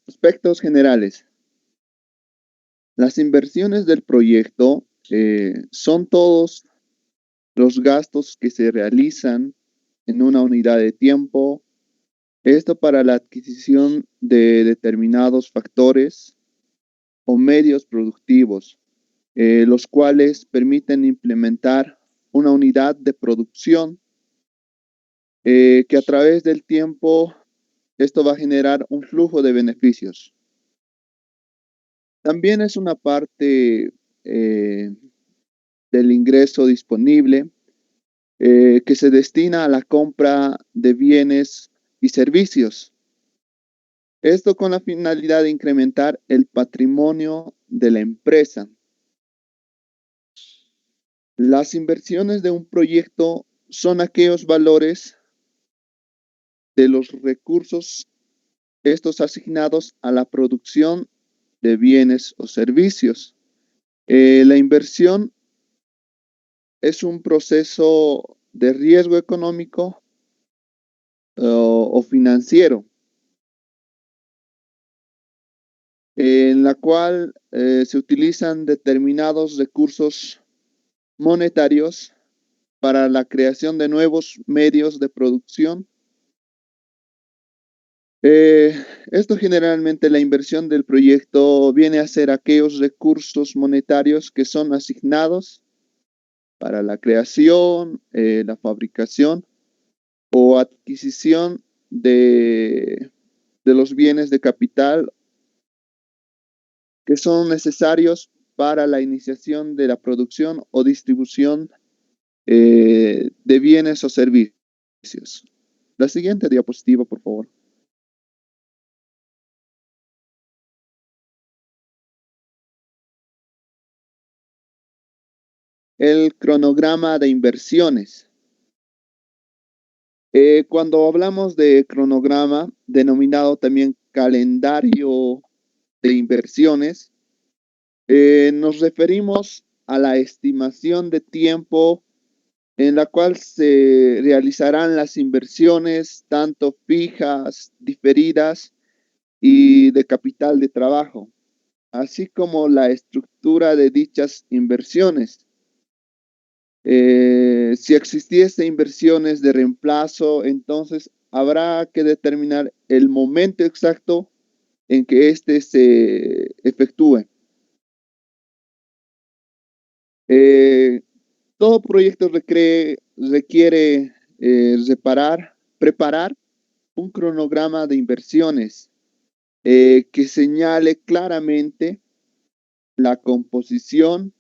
Aspectos generales. Las inversiones del proyecto son todos los gastos que se realizan en una unidad de tiempo. Esto para la adquisición de determinados factores o medios productivos, los cuales permiten implementar una unidad de producción que a través del tiempo esto va a generar un flujo de beneficios. También es una parte del ingreso disponible que se destina a la compra de bienes y servicios. Esto con la finalidad de incrementar el patrimonio de la empresa. Las inversiones de un proyecto son aquellos valores de los recursos estos asignados a la producción de bienes o servicios. La inversión es un proceso de riesgo económico o financiero, en la cual se utilizan determinados recursos monetarios para la creación de nuevos medios de producción. Esto generalmente la inversión del proyecto viene a ser aquellos recursos monetarios que son asignados para la creación, la fabricación o adquisición de los bienes de capital que son necesarios para la iniciación de la producción o distribución de bienes o servicios. La siguiente diapositiva, por favor. El cronograma de inversiones. Cuando hablamos de cronograma, denominado también calendario de inversiones, nos referimos a la estimación de tiempo en la cual se realizarán las inversiones tanto fijas, diferidas y de capital de trabajo, así como la estructura de dichas inversiones. Si existiese inversiones de reemplazo, entonces habrá que determinar el momento exacto en que éste se efectúe. Todo proyecto requiere preparar un cronograma de inversiones que señale claramente la composición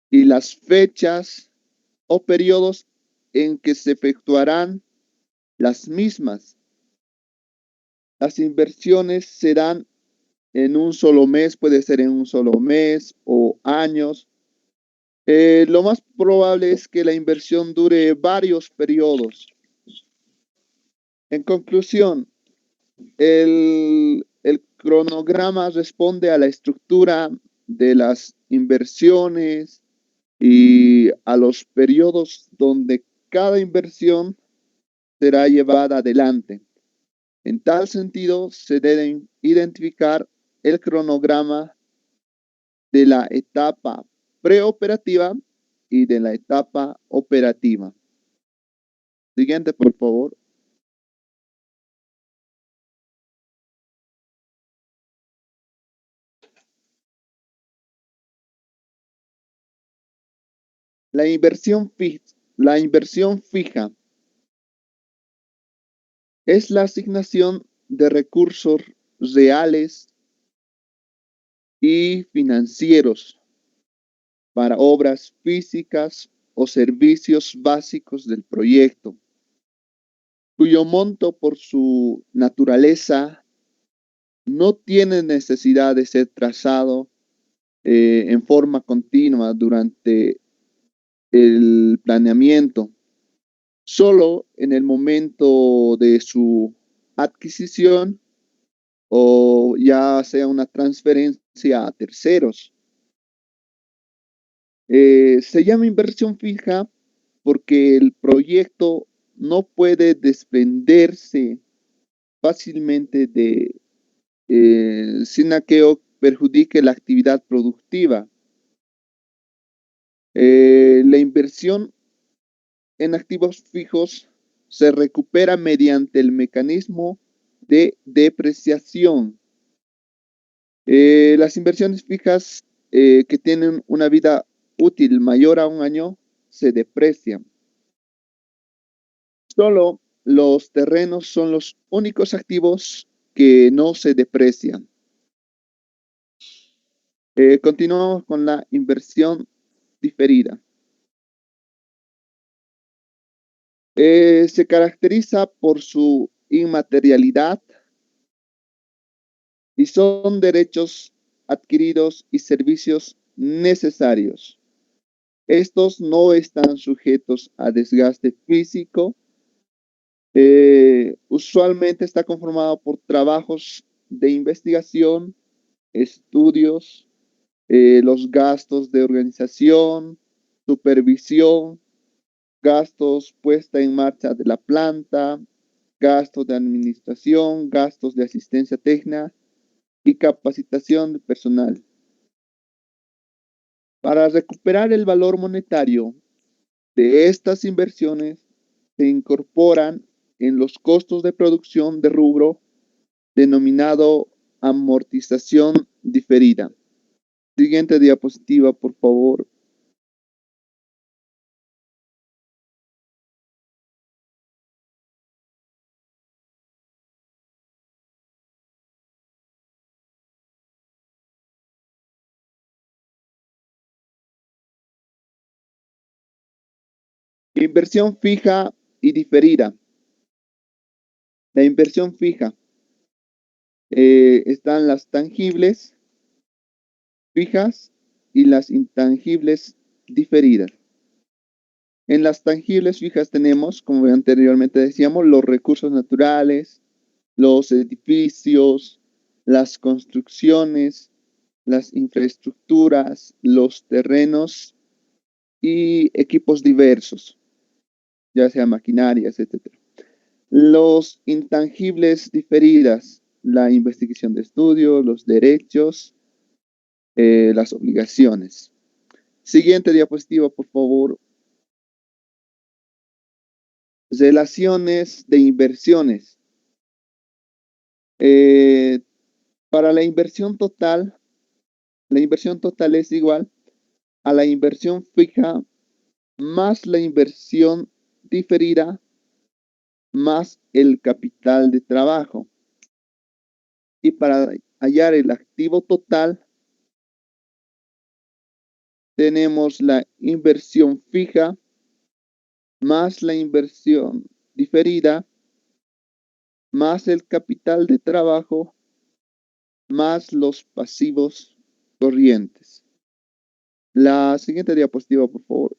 y las fechas o periodos en que se efectuarán las mismas. Las inversiones se dan en un solo mes, puede ser en un solo mes o años. Lo más probable es que la inversión dure varios periodos. En conclusión, el cronograma responde a la estructura de las inversiones y a los periodos donde cada inversión será llevada adelante. En tal sentido, se debe identificar el cronograma de la etapa preoperativa y de la etapa operativa. Siguiente, por favor. La inversión fija es la asignación de recursos reales y financieros para obras físicas o servicios básicos del proyecto, cuyo monto por su naturaleza no tiene necesidad de ser trazado en forma continua durante el planeamiento, solo en el momento de su adquisición o ya sea una transferencia a terceros. Se llama inversión fija porque el proyecto no puede desprenderse fácilmente sin a que perjudique la actividad productiva. La inversión en activos fijos se recupera mediante el mecanismo de depreciación. Las inversiones fijas que tienen una vida útil mayor a un año se deprecian. Solo los terrenos son los únicos activos que no se deprecian. Continuamos con la inversión diferida. Se caracteriza por su inmaterialidad y son derechos adquiridos y servicios necesarios. Estos no están sujetos a desgaste físico. Usualmente está conformado por trabajos de investigación, estudios, los gastos de organización, supervisión, gastos puesta en marcha de la planta, gastos de administración, gastos de asistencia técnica y capacitación de personal. Para recuperar el valor monetario de estas inversiones, se incorporan en los costos de producción de rubro denominado amortización diferida. Siguiente diapositiva, por favor. Inversión fija y diferida. La inversión fija están las tangibles fijas y las intangibles diferidas. En las tangibles fijas tenemos, como anteriormente decíamos, los recursos naturales, los edificios, las construcciones, las infraestructuras, los terrenos y equipos diversos, ya sea maquinarias, etc. Los intangibles diferidas, la investigación de estudio, los derechos, las obligaciones. Siguiente diapositiva, por favor. Relaciones de inversiones. Para la inversión total es igual a la inversión fija más la inversión diferida más el capital de trabajo. Y para hallar el activo total, tenemos la inversión fija más la inversión diferida más el capital de trabajo más los pasivos corrientes. La siguiente diapositiva, por favor.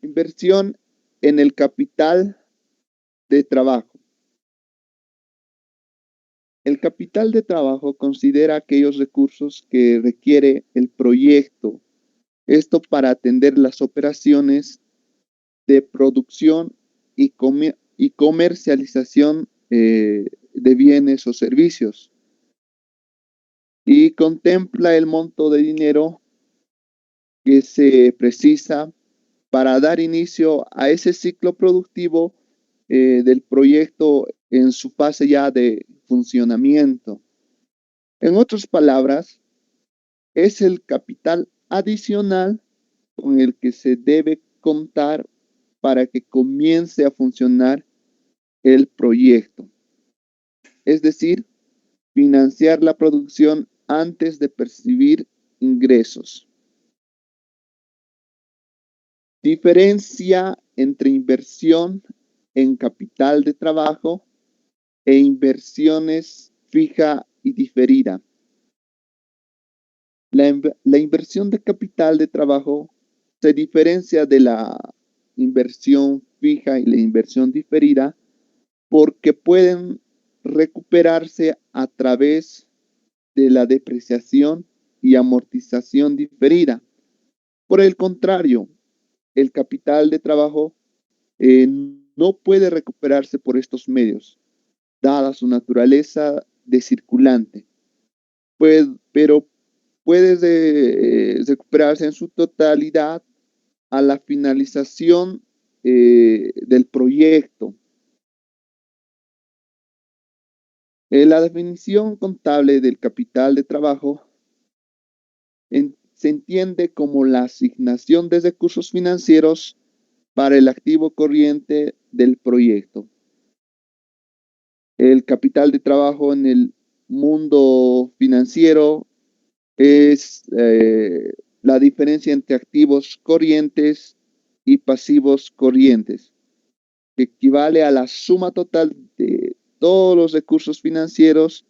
Inversión en el capital de trabajo. El capital de trabajo considera aquellos recursos que requiere el proyecto. Esto para atender las operaciones de producción y comercialización de bienes o servicios. Y contempla el monto de dinero que se precisa para dar inicio a ese ciclo productivo del proyecto en su fase ya de funcionamiento. En otras palabras, es el capital adicional con el que se debe contar para que comience a funcionar el proyecto. Es decir, financiar la producción antes de percibir ingresos. Diferencia entre inversión en capital de trabajo e inversiones fija y diferida. La inversión de capital de trabajo se diferencia de la inversión fija y la inversión diferida porque pueden recuperarse a través de la depreciación y amortización diferida. Por el contrario, el capital de trabajo no puede recuperarse por estos medios, dada su naturaleza de circulante, pero puede recuperarse en su totalidad a la finalización del proyecto. La definición contable del capital de trabajo se entiende como la asignación de recursos financieros para el activo corriente del proyecto. El capital de trabajo en el mundo financiero es la diferencia entre activos corrientes y pasivos corrientes, que equivale a la suma total de todos los recursos financieros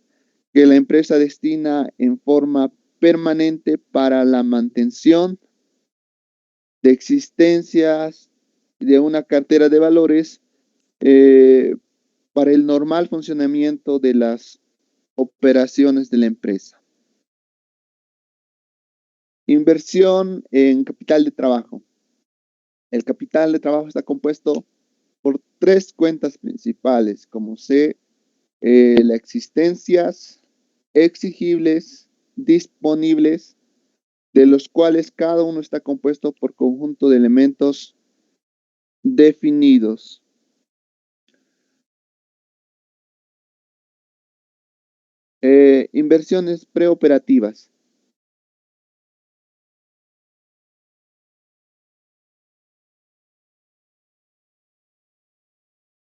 que la empresa destina en forma permanente para la mantención de existencias de una cartera de valores eh, para el normal funcionamiento de las operaciones de la empresa. Inversión en capital de trabajo. El capital de trabajo está compuesto por tres cuentas principales, como C, las existencias exigibles, disponibles, de los cuales cada uno está compuesto por conjunto de elementos definidos. Inversiones preoperativas.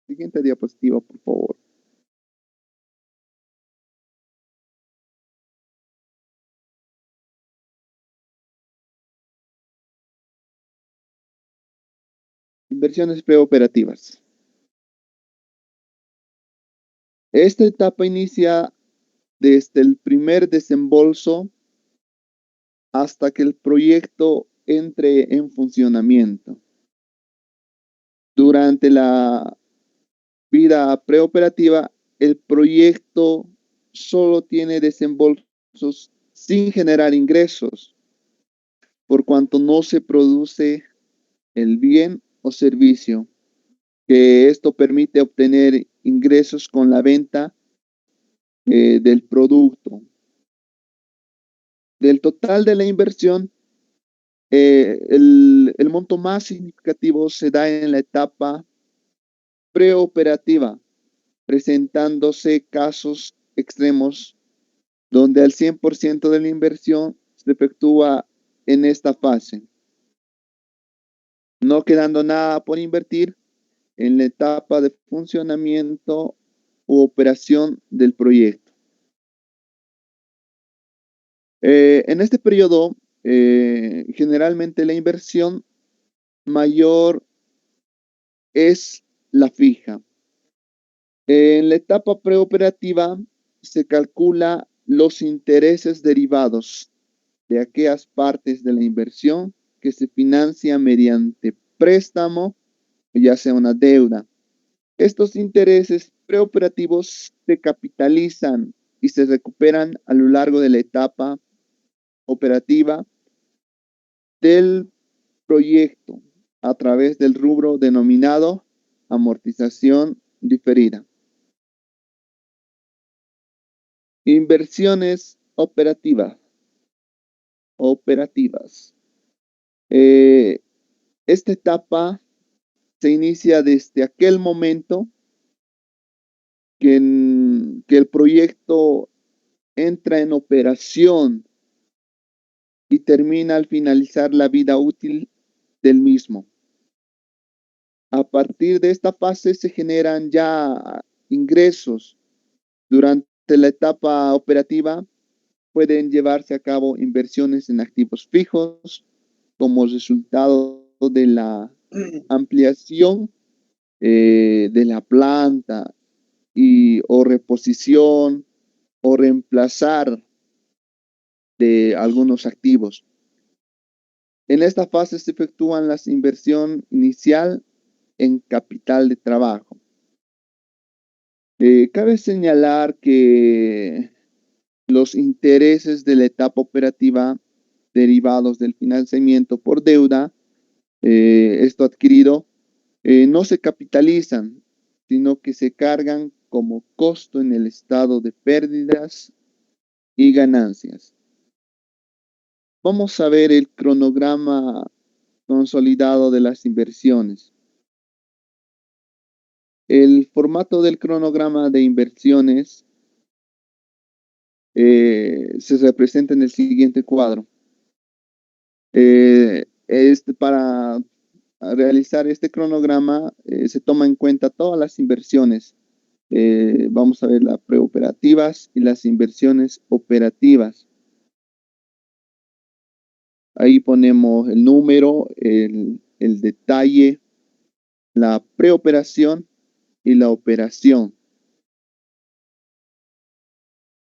Siguiente diapositiva, por favor. Inversiones preoperativas. Esta etapa inicia desde el primer desembolso hasta que el proyecto entre en funcionamiento. Durante la vida preoperativa, el proyecto solo tiene desembolsos sin generar ingresos, por cuanto no se produce el bien o servicio, que esto permite obtener ingresos con la venta del producto. Del total de la inversión, el monto más significativo se da en la etapa preoperativa, presentándose casos extremos donde el 100% de la inversión se efectúa en esta fase, no quedando nada por invertir en la etapa de funcionamiento u operación del proyecto. En este periodo, generalmente la inversión mayor es la fija. En la etapa preoperativa se calcula los intereses derivados de aquellas partes de la inversión que se financia mediante préstamo, ya sea una deuda. Estos intereses preoperativos se capitalizan y se recuperan a lo largo de la etapa operativa del proyecto a través del rubro denominado amortización diferida. Inversiones operativas. Esta etapa se inicia desde aquel momento que el proyecto entra en operación y termina al finalizar la vida útil del mismo. A partir de esta fase se generan ya ingresos. Durante la etapa operativa pueden llevarse a cabo inversiones en activos fijos como resultado de la ampliación de la planta o reposición o reemplazar de algunos activos. En esta fase se efectúan las inversión inicial en capital de trabajo. Cabe señalar que los intereses de la etapa operativa derivados del financiamiento por deuda, esto adquirido, no se capitalizan, sino que se cargan como costo en el estado de pérdidas y ganancias. Vamos a ver el cronograma consolidado de las inversiones. El formato del cronograma de inversiones se representa en el siguiente cuadro. Para realizar este cronograma se toma en cuenta todas las inversiones. Vamos a ver las preoperativas y las inversiones operativas. Ahí ponemos el número, el detalle, la preoperación y la operación.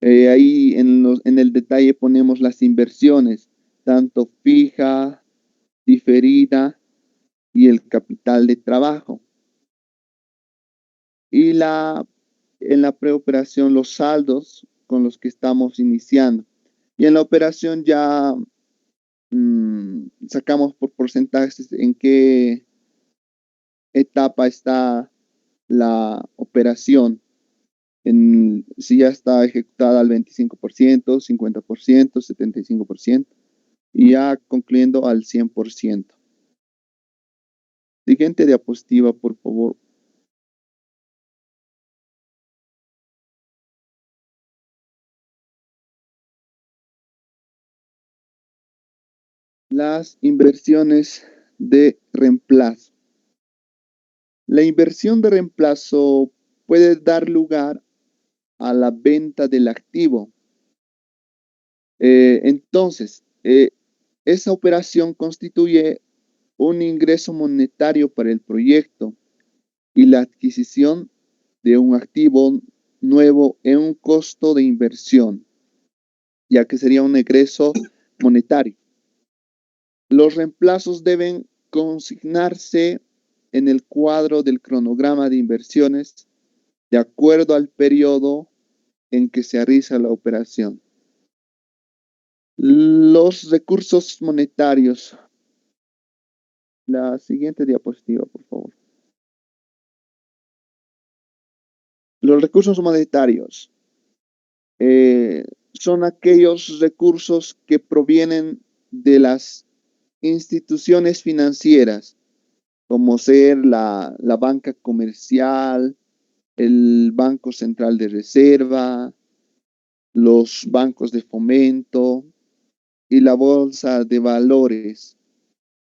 Ahí en el detalle ponemos las inversiones, tanto fija, diferida y el capital de trabajo. Y en la preoperación los saldos con los que estamos iniciando. Y en la operación ya sacamos por porcentajes en qué etapa está la operación. Si ya está ejecutada al 25%, 50%, 75% y ya concluyendo al 100%. Siguiente diapositiva, por favor. Las inversiones de reemplazo. La inversión de reemplazo puede dar lugar a la venta del activo. Entonces, esa operación constituye un ingreso monetario para el proyecto y la adquisición de un activo nuevo en un costo de inversión, ya que sería un egreso monetario. Los reemplazos deben consignarse en el cuadro del cronograma de inversiones de acuerdo al periodo en que se realiza la operación. Los recursos monetarios. La siguiente diapositiva, por favor. Los recursos monetarios son aquellos recursos que provienen de las instituciones financieras, como ser la banca comercial, el Banco Central de Reserva, los bancos de fomento y la bolsa de valores,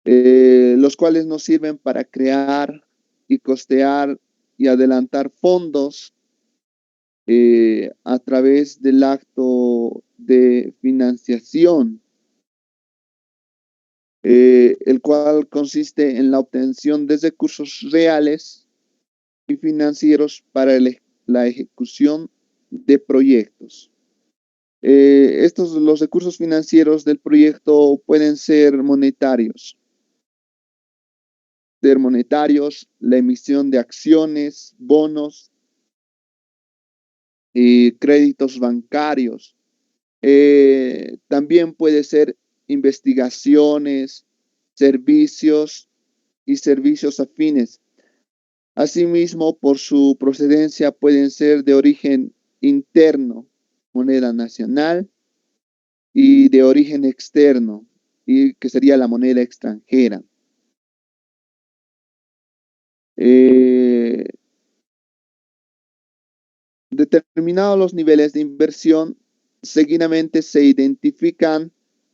los cuales nos sirven para crear y costear y adelantar fondos a través del acto de financiación, el cual consiste en la obtención de recursos reales y financieros para la ejecución de proyectos. Los recursos financieros del proyecto pueden ser monetarios, la emisión de acciones, bonos y créditos bancarios. También puede ser investigaciones, servicios y servicios afines. Asimismo, por su procedencia pueden ser de origen interno, moneda nacional, y de origen externo, y que sería la moneda extranjera. Determinados los niveles de inversión, seguidamente se identifican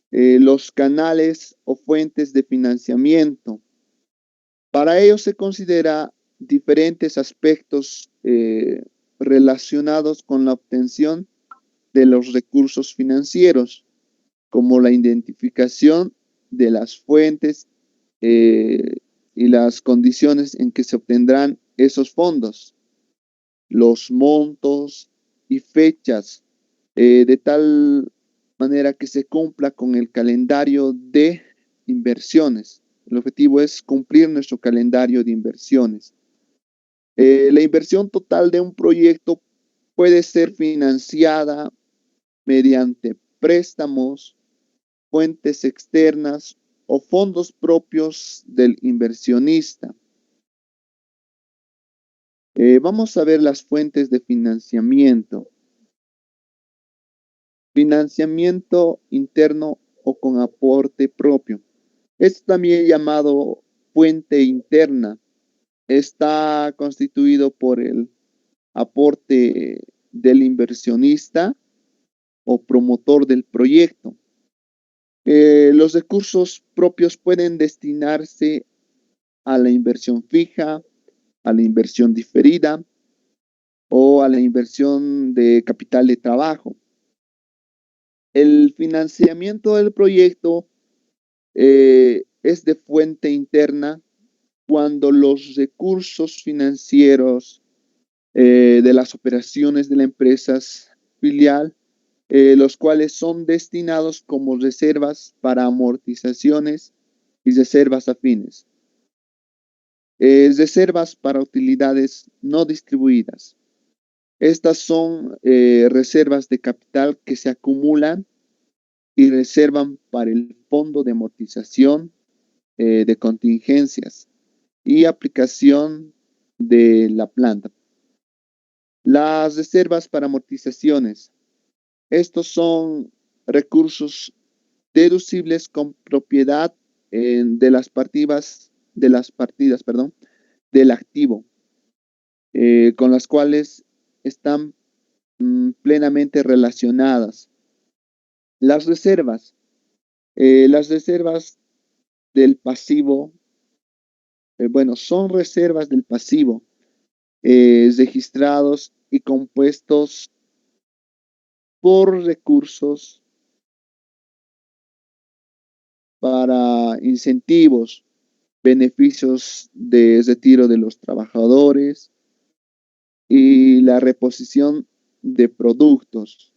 los canales o fuentes de financiamiento. Para ello se considera diferentes aspectos relacionados con la obtención de los recursos financieros, como la identificación de las fuentes y las condiciones en que se obtendrán esos fondos, los montos y fechas, de tal manera que se cumpla con el calendario de inversiones. El objetivo es cumplir nuestro calendario de inversiones. La inversión total de un proyecto puede ser financiada mediante préstamos, fuentes externas o fondos propios del inversionista. Vamos a ver las fuentes de financiamiento. Financiamiento interno o con aporte propio. Es también llamado fuente interna. Está constituido por el aporte del inversionista o promotor del proyecto. Los recursos propios pueden destinarse a la inversión fija, a la inversión diferida o a la inversión de capital de trabajo. El financiamiento del proyecto es de fuente interna cuando los recursos financieros de las operaciones de la empresa filial, los cuales son destinados como reservas para amortizaciones y reservas afines. Reservas para utilidades no distribuidas. Estas son reservas de capital que se acumulan y reservan para el fondo de amortización de contingencias y aplicación de la planta. Las reservas para amortizaciones. Estos son recursos deducibles con propiedad de las partidas, perdón, del activo, con las cuales están plenamente relacionadas. Las reservas del pasivo, bueno, son reservas del pasivo registrados y compuestos por recursos para incentivos, beneficios de retiro de los trabajadores y la reposición de productos.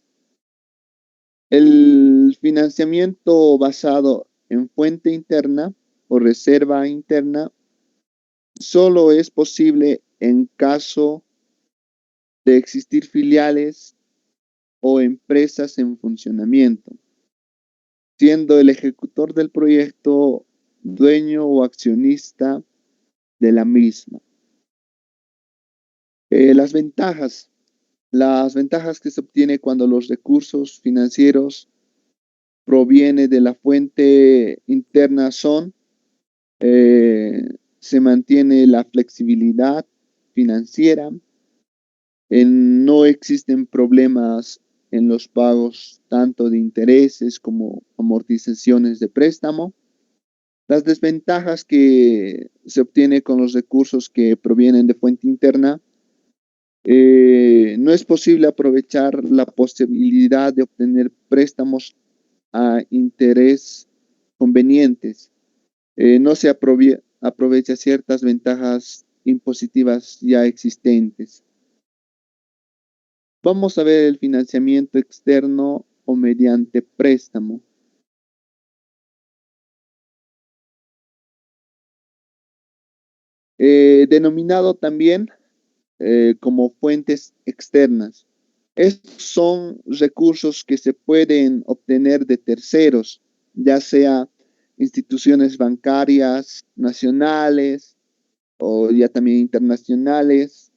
El financiamiento basado en fuente interna o reserva interna solo es posible en caso de existir filiales o empresas en funcionamiento, siendo el ejecutor del proyecto dueño o accionista de la misma. Las ventajas que se obtiene cuando los recursos financieros provienen de la fuente interna son, se mantiene la flexibilidad financiera, no existen problemas en los pagos tanto de intereses como amortizaciones de préstamo. Las desventajas que se obtiene con los recursos que provienen de fuente interna, no es posible aprovechar la posibilidad de obtener préstamos a interés convenientes. No se aprovecha ciertas ventajas impositivas ya existentes. Vamos a ver el financiamiento externo o mediante préstamo. Denominado también como fuentes externas. Estos son recursos que se pueden obtener de terceros, ya sea instituciones bancarias nacionales o ya también internacionales,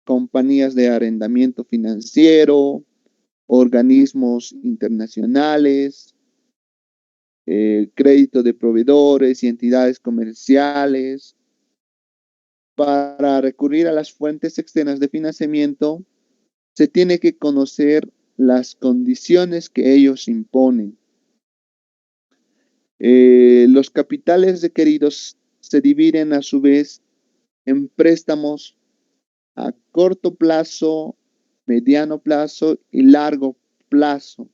compañías de arrendamiento financiero, organismos internacionales, crédito de proveedores y entidades comerciales. Para recurrir a las fuentes externas de financiamiento, se tiene que conocer las condiciones que ellos imponen. Los capitales requeridos se dividen a su vez en préstamos a corto plazo, mediano plazo y largo plazo.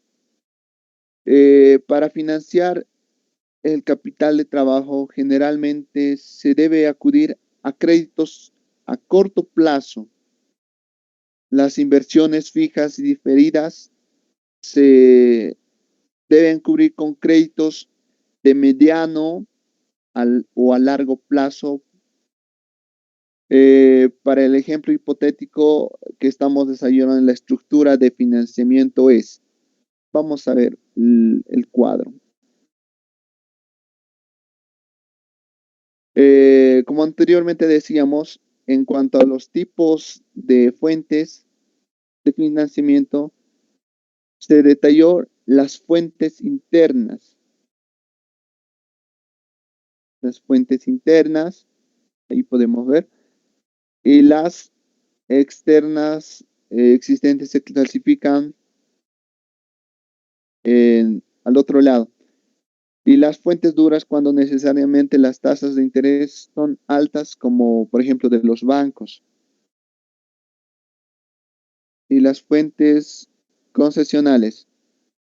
Para financiar el capital de trabajo, generalmente se debe acudir a créditos a corto plazo. Las inversiones fijas y diferidas se deben cubrir con créditos de mediano o a largo plazo. Para el ejemplo hipotético que estamos desarrollando en la estructura de financiamiento es Vamos a ver el cuadro. Como anteriormente decíamos, en cuanto a los tipos de fuentes de financiamiento, se detalló las fuentes internas, ahí podemos ver, y las externas existentes se clasifican al otro lado. Y las fuentes duras cuando necesariamente las tasas de interés son altas, como por ejemplo de los bancos. Y las fuentes concesionales,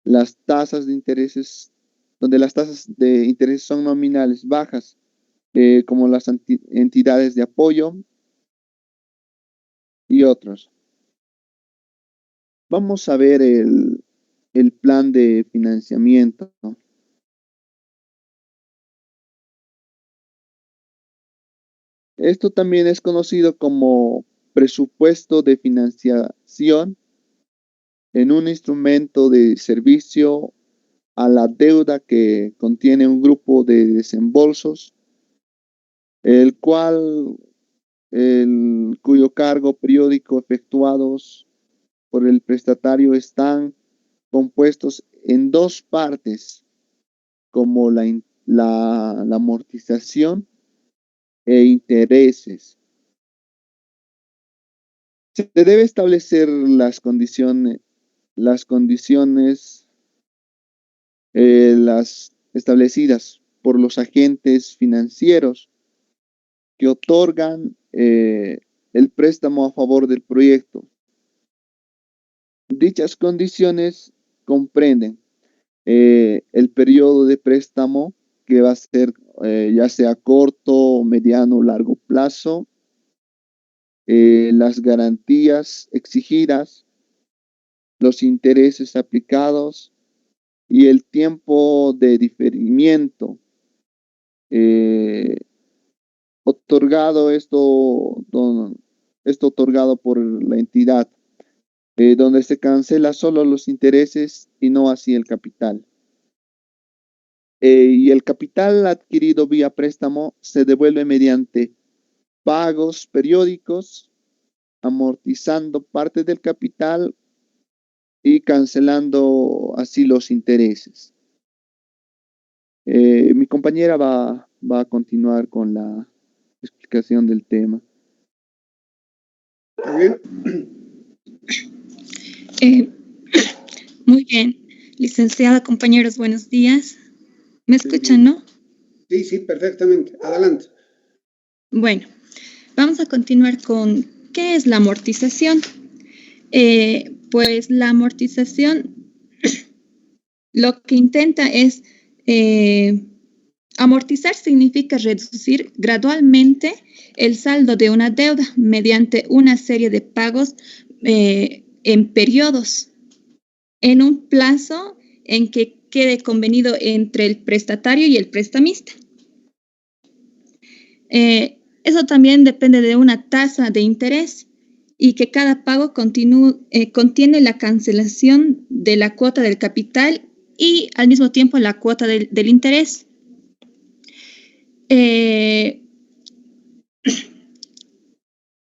las tasas de intereses, donde las tasas de interés son nominales bajas, como las entidades de apoyo y otros. Vamos a ver el plan de financiamiento. Esto también es conocido como presupuesto de financiación en un instrumento de servicio a la deuda que contiene un grupo de desembolsos, el cual, cuyo cargo periódico efectuados por el prestatario están compuestos en dos partes, como la amortización e intereses. Se debe establecer las establecidas por los agentes financieros que otorgan el préstamo a favor del proyecto. Dichas condiciones comprenden el periodo de préstamo, que va a ser ya sea corto, mediano o largo plazo, las garantías exigidas, los intereses aplicados y el tiempo de diferimiento eh, otorgado esto otorgado por la entidad, donde se cancela solo los intereses y no así el capital. Y el capital adquirido vía préstamo se devuelve mediante pagos periódicos, amortizando parte del capital y cancelando así los intereses. Mi compañera va a continuar con la explicación del tema. ¿Está bien? Muy bien. Licenciada, compañeros, buenos días. ¿Me escuchan, no? Sí, sí, perfectamente. Adelante. Bueno, vamos a continuar con ¿qué es la amortización? Pues la amortización lo que intenta es amortizar significa reducir gradualmente el saldo de una deuda mediante una serie de pagos en periodos, en un plazo en que quede convenido entre el prestatario y el prestamista. Eso también depende de una tasa de interés y que cada pago contiene la cancelación de la cuota del capital y al mismo tiempo la cuota del interés.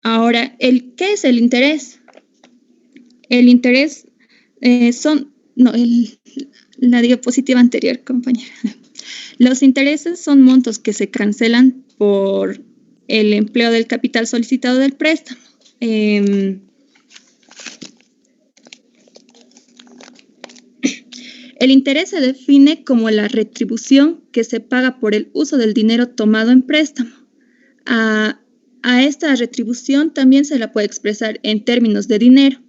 Ahora, ¿qué es el interés? El interés la diapositiva anterior, compañera. Los intereses son montos que se cancelan por el empleo del capital solicitado del préstamo. El interés se define como la retribución que se paga por el uso del dinero tomado en préstamo. A esta retribución también se la puede expresar en términos de dinero.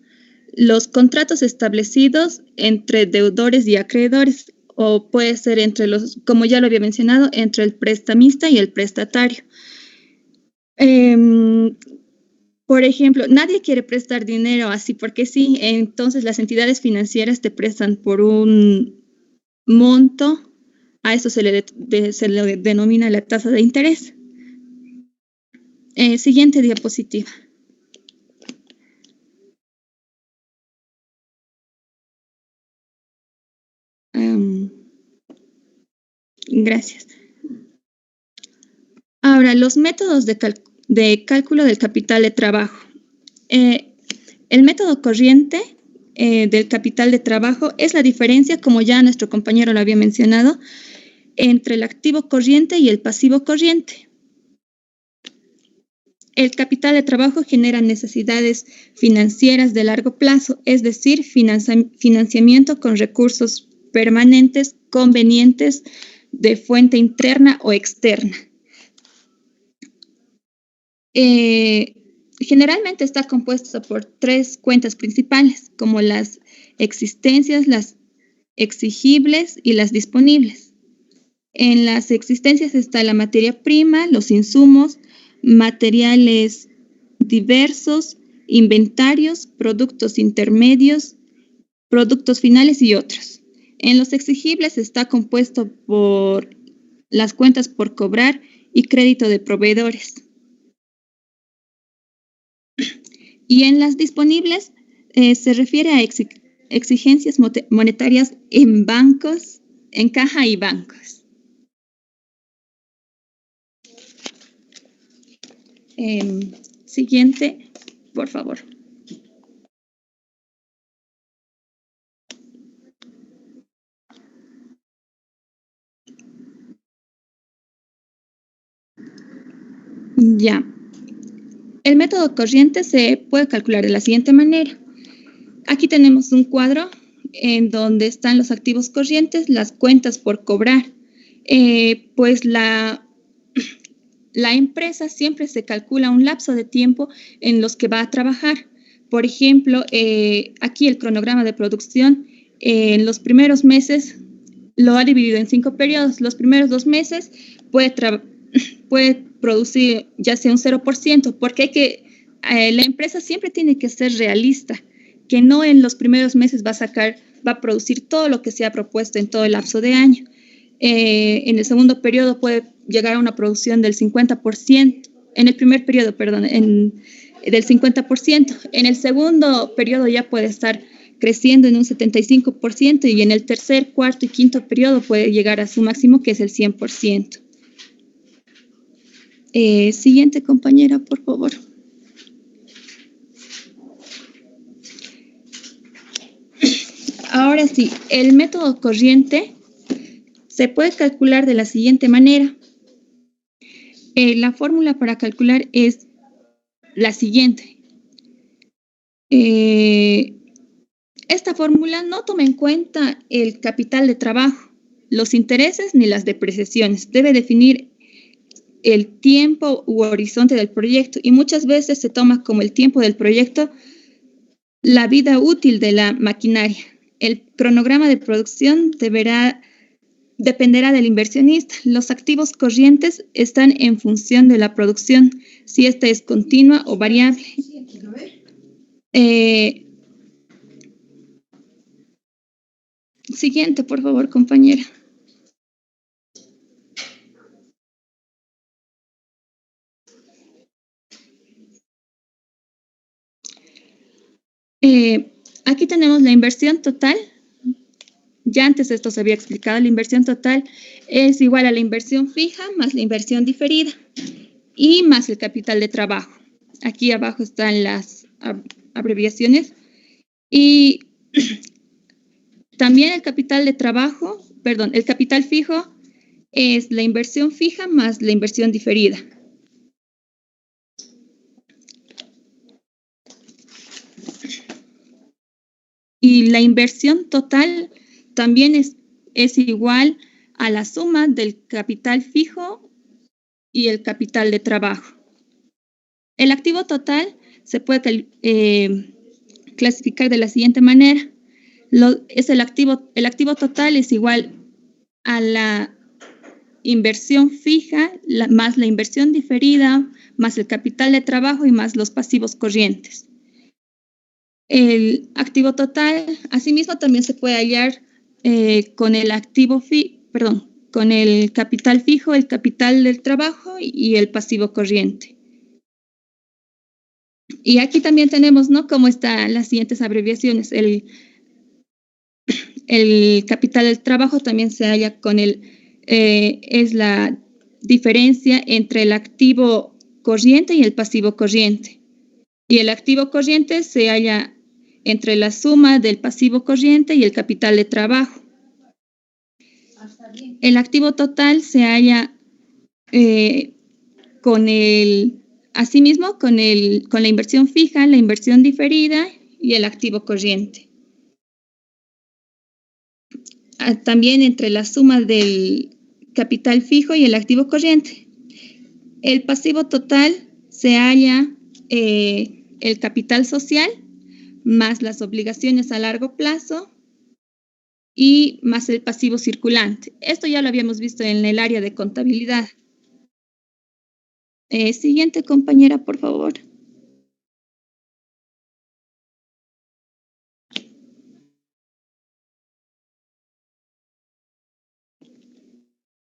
Los contratos establecidos entre deudores y acreedores, o puede ser entre los, como ya lo había mencionado, entre el prestamista y el prestatario. Por ejemplo, nadie quiere prestar dinero así porque sí, entonces las entidades financieras te prestan por un monto, a eso se le denomina la tasa de interés. Siguiente diapositiva. Gracias. Ahora, los métodos de cálculo del capital de trabajo. El método corriente del capital de trabajo es la diferencia, como ya nuestro compañero lo había mencionado, entre el activo corriente y el pasivo corriente. El capital de trabajo genera necesidades financieras de largo plazo, es decir, financiamiento con recursos permanentes, convenientes, de fuente interna o externa. Generalmente está compuesto por 3 cuentas principales, como las existencias, las exigibles y las disponibles. En las existencias está la materia prima, los insumos, materiales diversos, inventarios, productos intermedios, productos finales y otros. En los exigibles está compuesto por las cuentas por cobrar y crédito de proveedores. Y en las disponibles se refiere a exigencias monetarias en bancos, en caja y bancos. Siguiente, por favor. Ya. El método corriente se puede calcular de la siguiente manera. Aquí tenemos un cuadro en donde están los activos corrientes, las cuentas por cobrar. Pues la empresa siempre se calcula un lapso de tiempo en los que va a trabajar. Por ejemplo, aquí el cronograma de producción en los primeros meses lo ha dividido en 5 periodos. Los primeros 2 meses puede producir ya sea un 0%, porque la empresa siempre tiene que ser realista, que no en los primeros meses va a producir todo lo que se ha propuesto en todo el lapso de año. En el segundo periodo puede llegar a una producción del 50%, en el primer periodo, perdón, del 50%. En el segundo periodo ya puede estar creciendo en un 75% y en el tercer, cuarto y quinto periodo puede llegar a su máximo, que es el 100%. Siguiente compañera, por favor. Ahora sí, el método corriente se puede calcular de la siguiente manera. La fórmula para calcular es la siguiente. Esta fórmula no toma en cuenta el capital de trabajo, los intereses ni las depreciaciones. Debe definir el tiempo u horizonte del proyecto y muchas veces se toma como el tiempo del proyecto la vida útil de la maquinaria. El cronograma de producción dependerá del inversionista. Los activos corrientes están en función de la producción, si esta es continua o variable. Siguiente, por favor, compañera. Aquí tenemos la inversión total. Ya antes esto se había explicado. La inversión total es igual a la inversión fija más la inversión diferida y más el capital de trabajo. Aquí abajo están las abreviaciones. Y también el capital de trabajo, perdón, el capital fijo es la inversión fija más la inversión diferida. Y la inversión total también es igual a la suma del capital fijo y el capital de trabajo. El activo total se puede clasificar de la siguiente manera. El activo total es igual a la inversión fija más la inversión diferida, más el capital de trabajo y más los pasivos corrientes. El activo total, asimismo, también se puede hallar con el con el capital fijo, el capital del trabajo y el pasivo corriente. Y aquí también tenemos, ¿no?, cómo están las siguientes abreviaciones. El capital del trabajo también se halla con el es la diferencia entre el activo corriente y el pasivo corriente. Y el activo corriente se halla entre la suma del pasivo corriente y el capital de trabajo. El activo total se halla asimismo con la inversión fija, la inversión diferida y el activo corriente. También entre la suma del capital fijo y el activo corriente. El pasivo total se halla el capital social más las obligaciones a largo plazo y más el pasivo circulante. Esto ya lo habíamos visto en el área de contabilidad. Siguiente, compañera, por favor.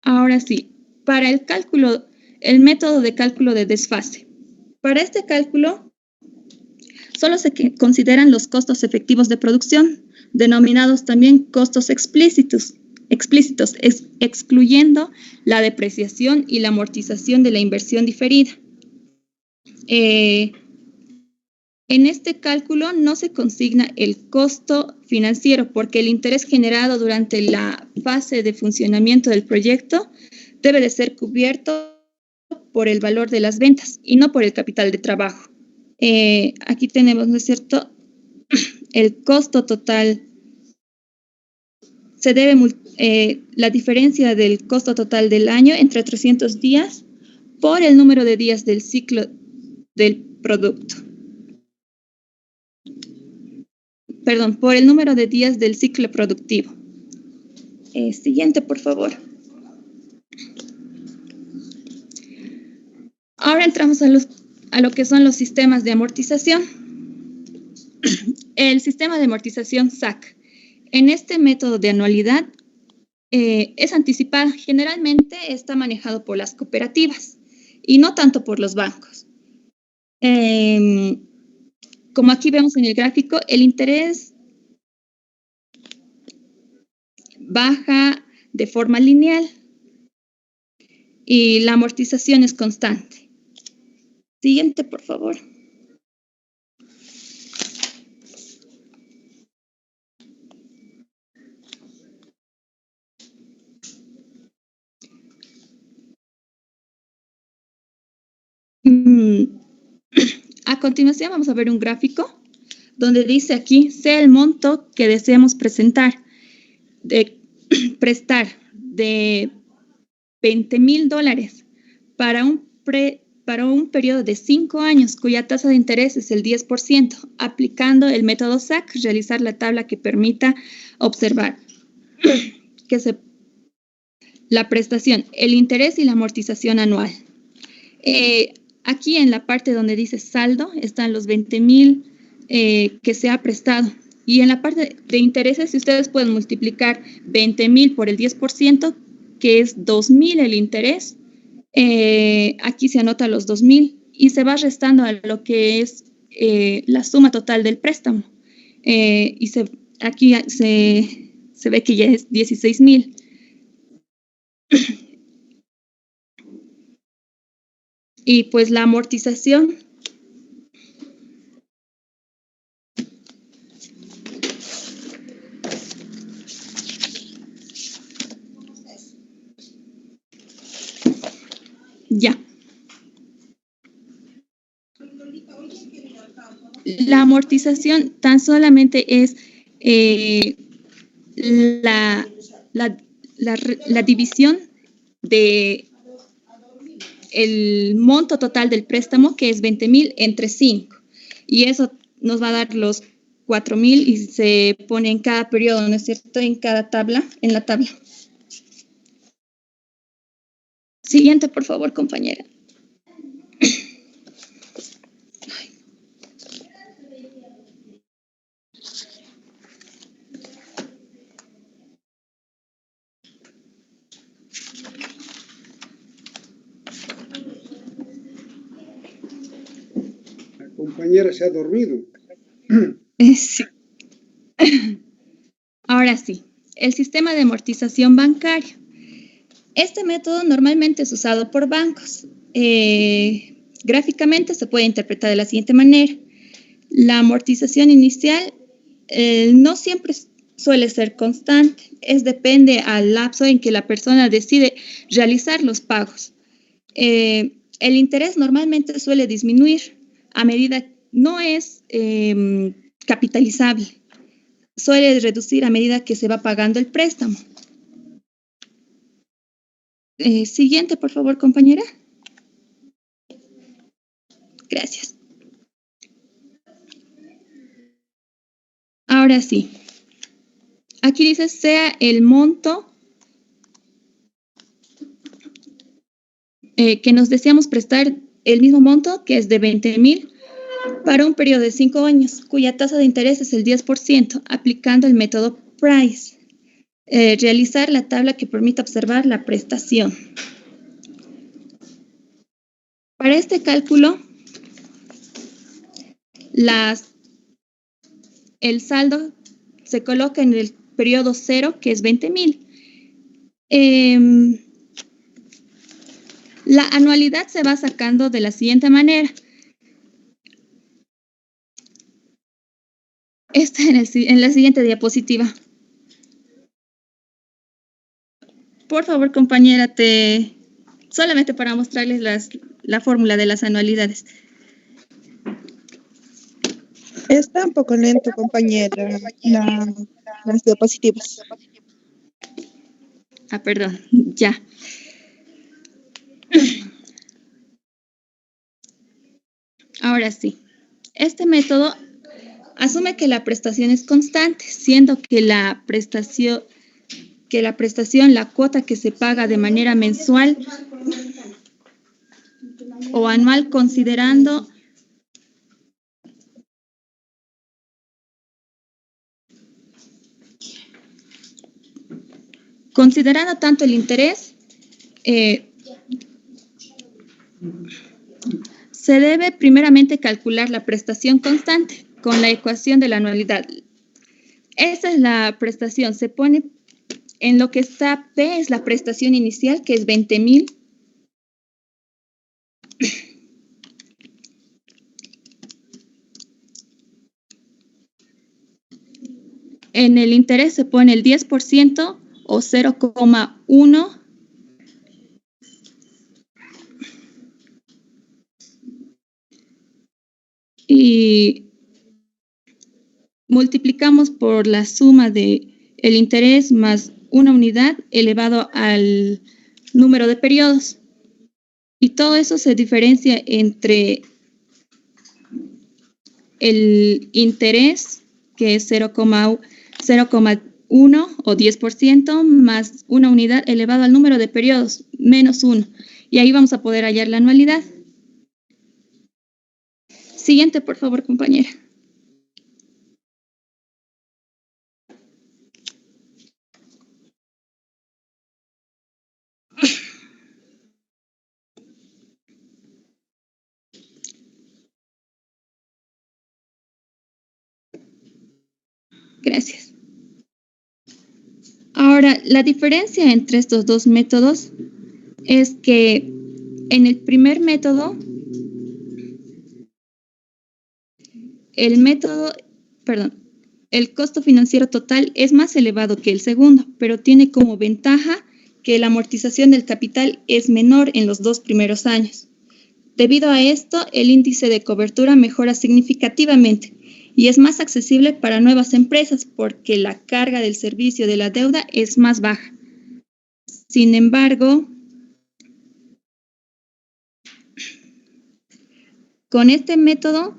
Ahora sí, para el método de cálculo de desfase. Para este cálculo, solo se consideran los costos efectivos de producción, denominados también costos explícitos, excluyendo la depreciación y la amortización de la inversión diferida. En este cálculo no se consigna el costo financiero porque el interés generado durante la fase de funcionamiento del proyecto debe de ser cubierto por el valor de las ventas y no por el capital de trabajo. Aquí tenemos, ¿no es cierto?, el costo total. Se debe la diferencia del costo total del año entre 300 días por el número de días del ciclo del producto. Perdón, por el número de días del ciclo productivo. Siguiente, por favor. Ahora entramos a lo que son los sistemas de amortización. El sistema de amortización SAC. En este método de anualidad es anticipada. Generalmente está manejado por las cooperativas y no tanto por los bancos. Como aquí vemos en el gráfico, el interés baja de forma lineal y la amortización es constante. Siguiente, por favor. A continuación vamos a ver un gráfico donde dice aquí, sea el monto que deseamos prestar de $20,000 para un periodo de 5 años cuya tasa de interés es el 10%, aplicando el método SAC, realizar la tabla que permita observar la prestación, el interés y la amortización anual. Aquí en la parte donde dice saldo están los 20,000 que se ha prestado. Y en la parte de intereses, si ustedes pueden multiplicar 20,000 por el 10%, que es 2,000 el interés, aquí se anota los 2,000 y se va restando a lo que es la suma total del préstamo. Y aquí se ve que ya es 16,000. Y pues la amortización ya. La amortización tan solamente es la división de el monto total del préstamo, que es 20,000 entre 5. Y eso nos va a dar los 4,000 y se pone en cada periodo, ¿no es cierto? En cada tabla, en la tabla. Siguiente, por favor, compañera. La compañera se ha dormido. Sí. Ahora sí, el sistema de amortización bancario. Este método normalmente es usado por bancos. Gráficamente se puede interpretar de la siguiente manera. La amortización inicial no siempre suele ser constante, depende al lapso en que la persona decide realizar los pagos. El interés normalmente suele disminuir a medida, no es capitalizable, suele reducir a medida que se va pagando el préstamo. Siguiente, por favor, compañera. Gracias. Ahora sí. Aquí dice sea el monto que nos deseamos prestar, el mismo monto que es de 20,000 para un periodo de 5 años, cuya tasa de interés es el 10%, aplicando el método Price. Realizar la tabla que permita observar la prestación. Para este cálculo, el saldo se coloca en el periodo 0, que es 20,000. La anualidad se va sacando de la siguiente manera. Está en la siguiente diapositiva. Por favor, compañera, solamente para mostrarles la fórmula de las anualidades. Está un poco lento, compañera, las diapositivas. Perdón, ya. Ahora sí. Este método asume que la prestación es constante, siendo que la prestación, la cuota que se paga de manera mensual o anual, considerando tanto el interés, se debe primeramente calcular la prestación constante con la ecuación de la anualidad. Esa es la prestación, se pone en lo que está P, es la prestación inicial, que es 20,000. En el interés se pone el 10% o 0,1. Y multiplicamos por la suma de el interés más una unidad elevado al número de periodos. Y todo eso se diferencia entre el interés, que es 0,1 o 10%, más una unidad elevado al número de periodos, menos 1. Y ahí vamos a poder hallar la anualidad. Siguiente, por favor, compañera. Gracias. Ahora, la diferencia entre estos dos métodos es que en el primer método, el costo financiero total es más elevado que el segundo, pero tiene como ventaja que la amortización del capital es menor en los 2 primeros años. Debido a esto, el índice de cobertura mejora significativamente y es más accesible para nuevas empresas porque la carga del servicio de la deuda es más baja. Sin embargo, con este método,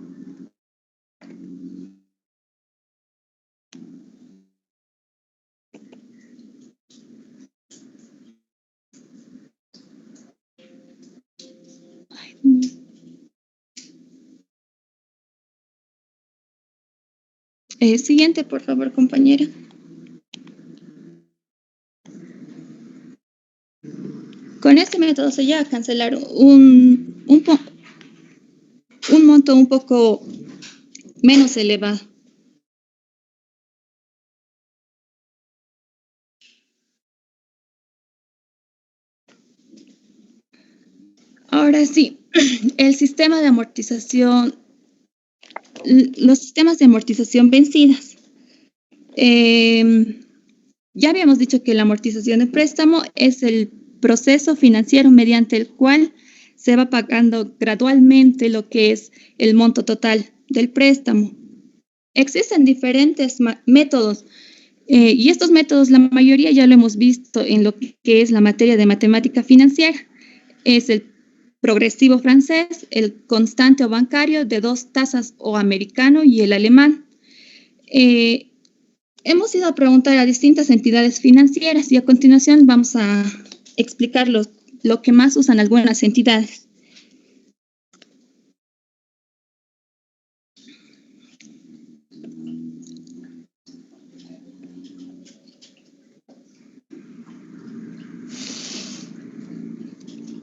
siguiente, por favor, compañera. Con este método se llega a cancelar un monto un poco menos elevado. Ahora sí, el sistema de amortización, los sistemas de amortización vencidas. Ya habíamos dicho que la amortización de préstamo es el proceso financiero mediante el cual se va pagando gradualmente lo que es el monto total del préstamo. Existen diferentes métodos y estos métodos, la mayoría ya lo hemos visto en lo que es la materia de matemática financiera. Es el progresivo francés, el constante o bancario de 2 tasas o americano y el alemán. Hemos ido a preguntar a distintas entidades financieras y a continuación vamos a explicar lo que más usan algunas entidades.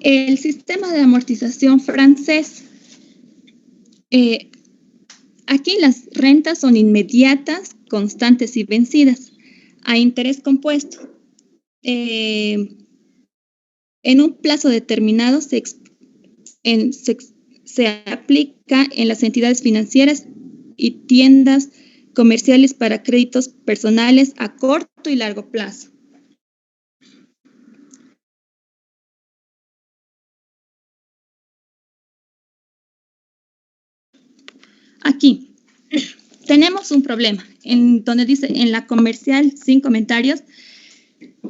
El sistema de amortización francés. Aquí las rentas son inmediatas, constantes y vencidas, a interés compuesto. En un plazo determinado se aplica en las entidades financieras y tiendas comerciales para créditos personales a corto y largo plazo. Aquí tenemos un problema en donde dice en la comercial sin comentarios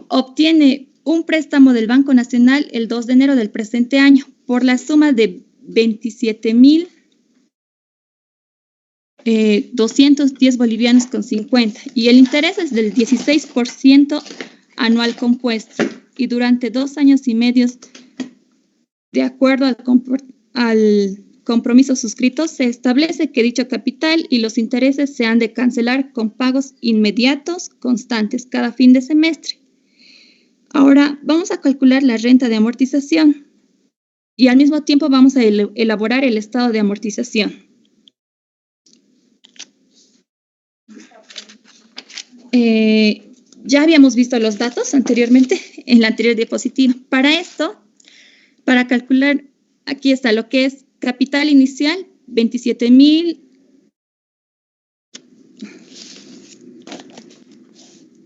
obtiene un préstamo del Banco Nacional el 2 de enero del presente año por la suma de 27.210 bolivianos con 50 y el interés es del 16% anual compuesto y durante 2 años y medio, de acuerdo al compromiso suscrito, se establece que dicho capital y los intereses se han de cancelar con pagos inmediatos constantes cada fin de semestre. Ahora vamos a calcular la renta de amortización y al mismo tiempo vamos a elaborar el estado de amortización. Ya habíamos visto los datos anteriormente en la anterior diapositiva. Para esto, para calcular, aquí está lo que es capital inicial, 27.000.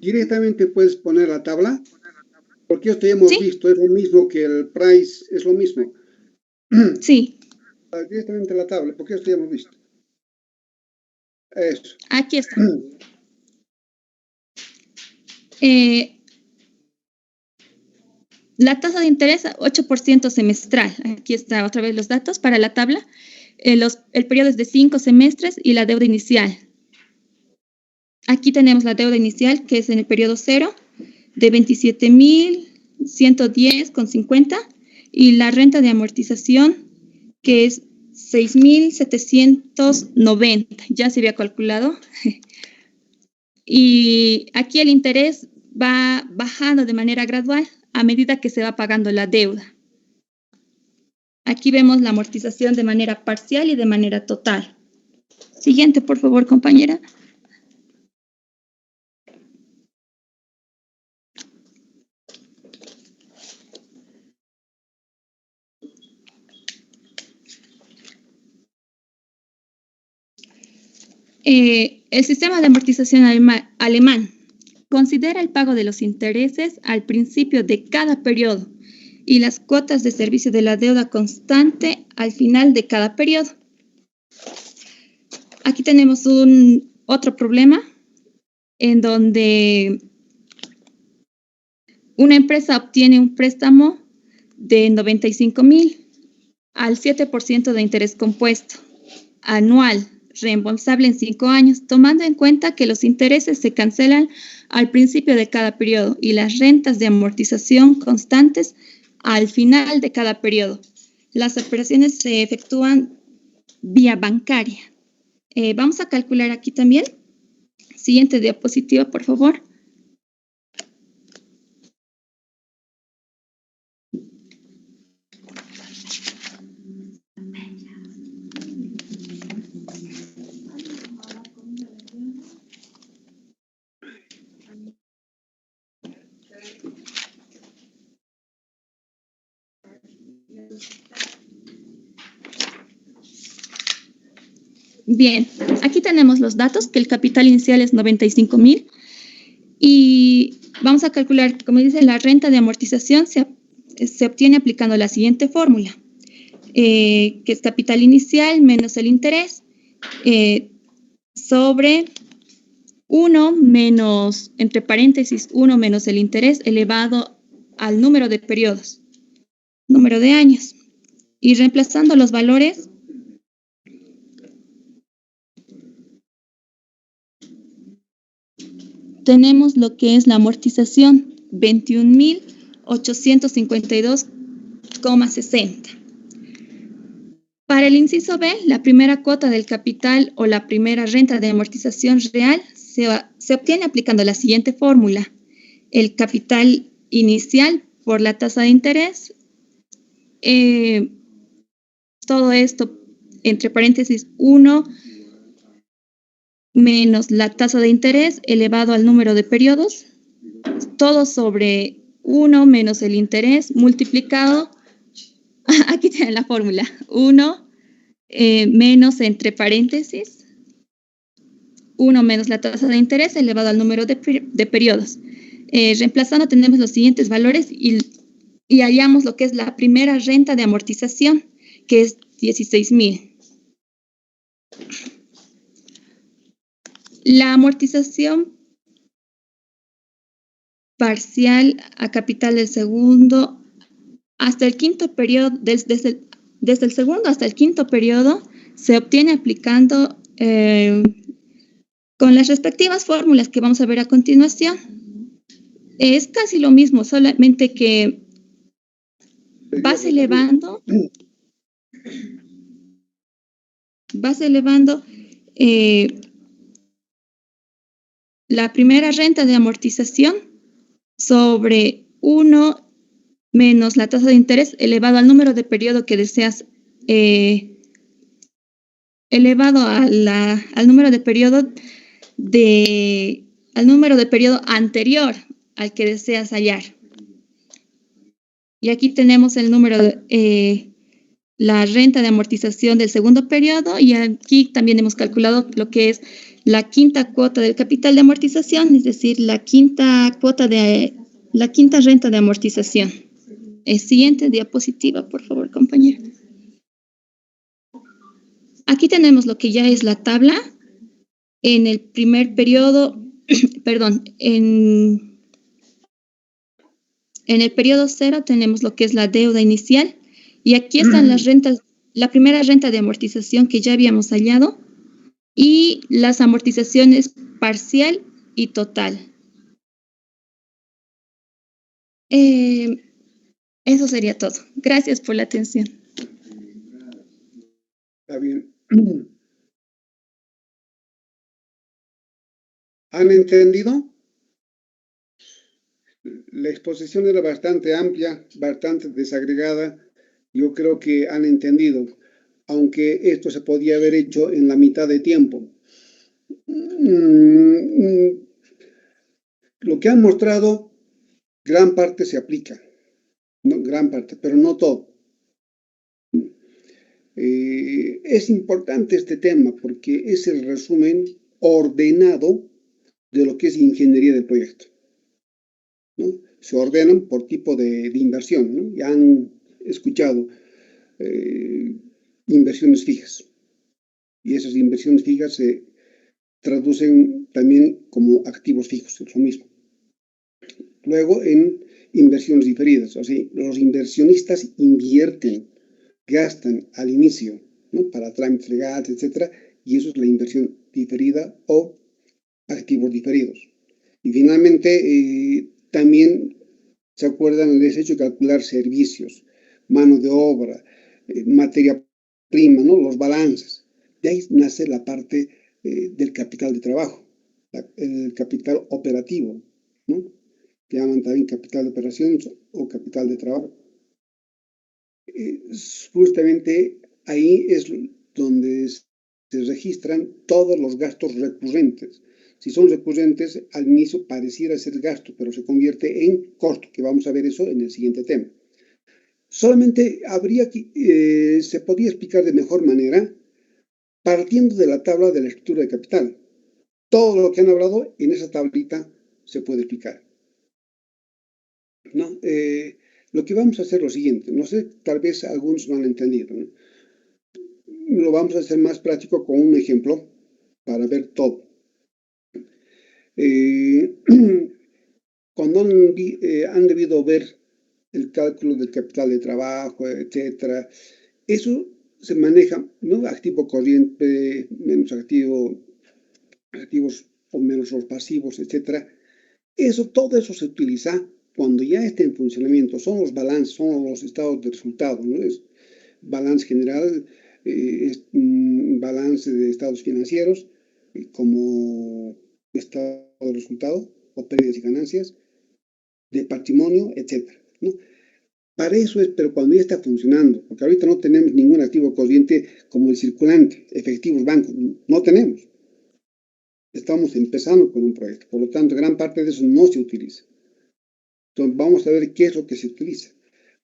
Directamente puedes poner la tabla, porque esto ya hemos ¿Sí? visto, es lo mismo que el price, es lo mismo. Sí. Directamente la tabla, porque esto ya hemos visto. Eso. Aquí está. La tasa de interés, 8% semestral. Aquí está otra vez los datos para la tabla. El periodo es de 5 semestres y la deuda inicial. Aquí tenemos la deuda inicial, que es en el periodo 0, de 27.110,50 y la renta de amortización, que es 6.790. Ya se había calculado. Y aquí el interés va bajando de manera gradual a medida que se va pagando la deuda. Aquí vemos la amortización de manera parcial y de manera total. Siguiente, por favor, compañera. El sistema de amortización alemán considera el pago de los intereses al principio de cada periodo y las cuotas de servicio de la deuda constante al final de cada periodo. Aquí tenemos otro problema en donde una empresa obtiene un préstamo de 95.000 al 7% de interés compuesto anual, reembolsable en 5 años, tomando en cuenta que los intereses se cancelan al principio de cada periodo y las rentas de amortización constantes al final de cada periodo. Las operaciones se efectúan vía bancaria. Vamos a calcular aquí también. Siguiente diapositiva, por favor. Bien, aquí tenemos los datos, que el capital inicial es 95.000 y vamos a calcular, como dice, la renta de amortización se obtiene aplicando la siguiente fórmula, que es capital inicial menos el interés sobre 1 menos, entre paréntesis, 1 menos el interés elevado al número de periodos, número de años. Y reemplazando los valores, tenemos lo que es la amortización, 21.852,60. Para el inciso B, la primera cuota del capital o la primera renta de amortización real se obtiene aplicando la siguiente fórmula. El capital inicial por la tasa de interés, todo esto entre paréntesis 1 menos la tasa de interés elevado al número de periodos, todo sobre 1 menos el interés multiplicado, aquí tienen la fórmula, 1 menos entre paréntesis, 1 menos la tasa de interés elevado al número de periodos. Reemplazando tenemos los siguientes valores y hallamos lo que es la primera renta de amortización, que es 16.000. La amortización parcial a capital del segundo hasta el quinto periodo, desde el segundo hasta el quinto periodo, se obtiene aplicando con las respectivas fórmulas que vamos a ver a continuación. Es casi lo mismo, solamente que vas elevando la primera renta de amortización sobre 1 menos la tasa de interés elevado al número de periodo que deseas, elevado al número de periodo anterior al que deseas hallar. Y aquí tenemos el número de la renta de amortización del segundo periodo, y aquí también hemos calculado lo que es la quinta cuota del capital de amortización, es decir, la quinta renta de amortización. Siguiente diapositiva, por favor, compañero. Aquí tenemos lo que ya es la tabla. En el primer periodo, perdón, en el periodo 0 tenemos lo que es la deuda inicial, y aquí están las rentas, la primera renta de amortización que ya habíamos hallado, y las amortizaciones parcial y total. Eso sería todo. Gracias por la atención. Está bien. ¿Han entendido? La exposición era bastante amplia, bastante desagregada. Yo creo que han entendido, aunque esto se podía haber hecho en la mitad de tiempo. Lo que han mostrado, gran parte se aplica, ¿no? Gran parte, pero no todo. Es importante este tema porque es el resumen ordenado de lo que es ingeniería de proyecto, ¿no? Se ordenan por tipo de inversión, ¿no? Ya han escuchado inversiones fijas, y esas inversiones fijas se traducen también como activos fijos, es lo mismo. Luego en inversiones diferidas, o sea, los inversionistas invierten, gastan al inicio, ¿no? Para trámites legales, etcétera, y eso es la inversión diferida o activos diferidos. Y finalmente, también se acuerdan, les he hecho calcular servicios, mano de obra, materia prima, ¿no? Los balances. De ahí nace la parte del capital de trabajo, el capital operativo, ¿no? Que llaman también capital de operaciones o capital de trabajo. Justamente ahí es donde se registran todos los gastos recurrentes. Si son recurrentes, al inicio pareciera ser gasto, pero se convierte en costo, que vamos a ver eso en el siguiente tema. Solamente se podía explicar de mejor manera partiendo de la tabla de la estructura de capital. Todo lo que han hablado en esa tablita se puede explicar, ¿no? Lo que vamos a hacer es lo siguiente, no sé, tal vez algunos no han entendido, ¿no? Lo vamos a hacer más práctico con un ejemplo para ver todo. Cuando han debido ver el cálculo del capital de trabajo, etcétera, eso se maneja, ¿no? Activo corriente, menos activos o menos los pasivos, etcétera. Todo eso se utiliza cuando ya está en funcionamiento. Son los balances, son los estados de resultados, ¿no? Es balance general, balance de estados financieros, como estado de resultado, o pérdidas y ganancias, de patrimonio, etcétera, ¿no? Para eso es, pero cuando ya está funcionando, porque ahorita no tenemos ningún activo corriente como el circulante, efectivos, bancos, no tenemos. Estamos empezando con un proyecto, por lo tanto, gran parte de eso no se utiliza. Entonces, vamos a ver qué es lo que se utiliza.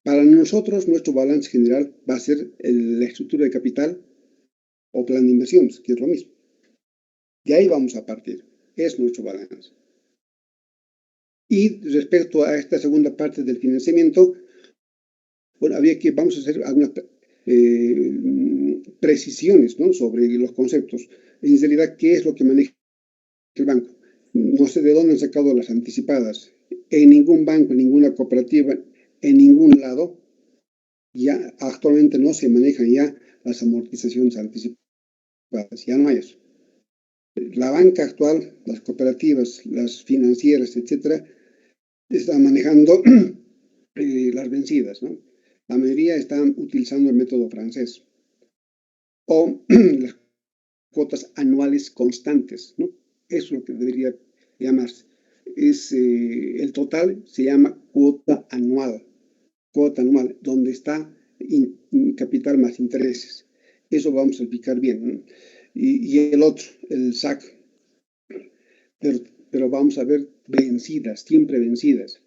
Para nosotros, nuestro balance general va a ser la estructura de capital o plan de inversiones, que es lo mismo. De ahí vamos a partir. Es nuestro balance. Y respecto a esta segunda parte del financiamiento, bueno, vamos a hacer algunas precisiones, ¿no? Sobre los conceptos. En realidad, ¿qué es lo que maneja el banco? No sé de dónde han sacado las anticipadas. En ningún banco, en ninguna cooperativa, en ningún lado, ya actualmente no se manejan ya las amortizaciones anticipadas. Ya no hay eso. La banca actual, las cooperativas, las financieras, etcétera, están manejando las vencidas, ¿no? La mayoría están utilizando el método francés o las cuotas anuales constantes, ¿no? Eso es lo que debería llamarse. El total se llama cuota anual, donde está capital más intereses. Eso vamos a explicar bien, ¿no? Y el otro, el SAC, pero vamos a ver vencidas, siempre vencidas.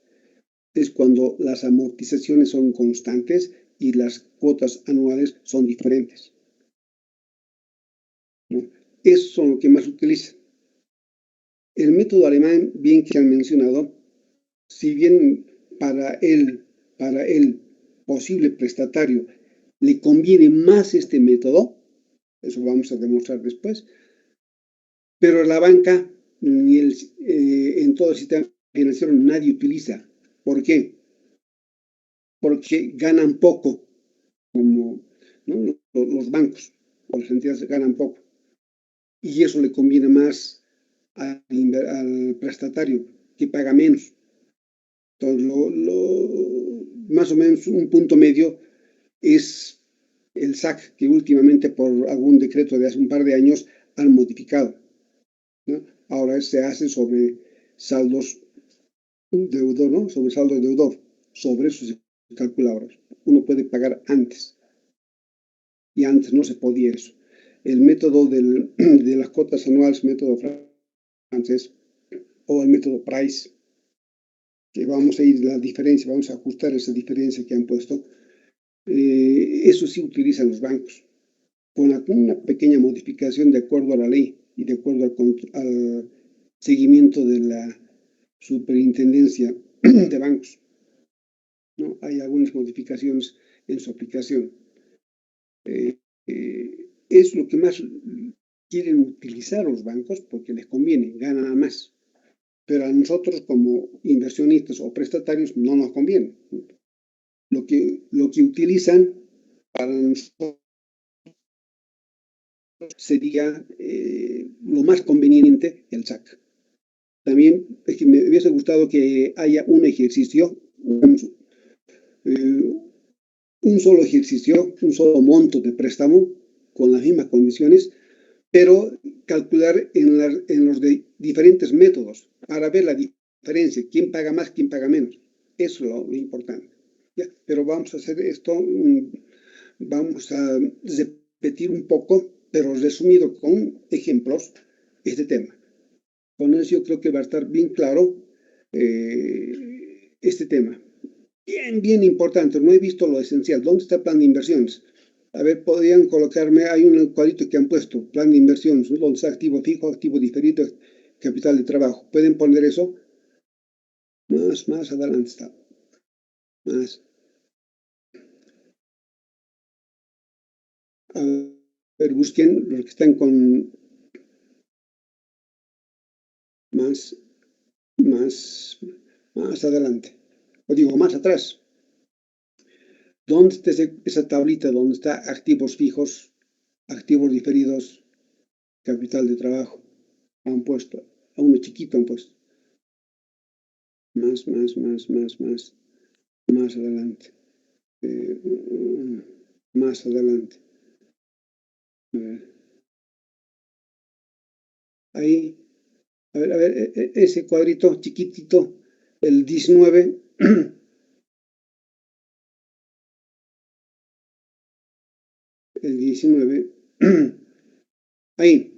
Es cuando las amortizaciones son constantes y las cuotas anuales son diferentes, ¿no? Eso son lo que más utilizan. El método alemán, bien que han mencionado, si bien para el posible prestatario le conviene más este método, eso vamos a demostrar después, pero la banca ni en todo el sistema financiero nadie utiliza. ¿Por qué? Porque ganan poco, como, ¿no? Los bancos o las entidades ganan poco. Y eso le conviene más al prestatario, que paga menos. Entonces, más o menos un punto medio es el SAC, que últimamente por algún decreto de hace un par de años han modificado, ¿no? Ahora se hace sobre saldos deudor, ¿no? Sobre saldo de deudor. Sobre eso se calcula ahora. Uno puede pagar antes. Y antes no se podía eso. El método de las cuotas anuales, método francés, o el método Price, que vamos a ir la diferencia, vamos a ajustar esa diferencia que han puesto. Eso sí utilizan los bancos, con una pequeña modificación de acuerdo a la ley y de acuerdo al seguimiento de la superintendencia de bancos, ¿no? Hay algunas modificaciones en su aplicación. Es lo que más quieren utilizar los bancos porque les conviene, ganan más. Pero a nosotros como inversionistas o prestatarios no nos conviene. Lo que utilizan para nosotros sería lo más conveniente, el SAC. También es que me hubiese gustado que haya un ejercicio, un solo ejercicio, un solo monto de préstamo con las mismas condiciones, pero calcular en los diferentes métodos para ver la diferencia, quién paga más, quién paga menos. Eso es lo importante. ¿Ya? Pero vamos a hacer esto, vamos a repetir un poco, pero resumido con ejemplos, este tema. Con eso yo creo que va a estar bien claro este tema. Bien importante, no he visto lo esencial. ¿Dónde está el plan de inversiones? A ver, podrían colocarme, hay un cuadrito que han puesto, plan de inversión, donde está activo fijo, activo diferido, capital de trabajo. ¿Pueden poner eso? Más adelante está. Más. A ver, busquen los que están con más adelante. O digo, más atrás. ¿Dónde está esa tablita donde está activos fijos, activos diferidos, capital de trabajo? Han puesto, a uno chiquito han puesto. Más adelante. Más adelante. Ahí, a ver, ese cuadrito chiquitito, el 19. El 19. Ahí.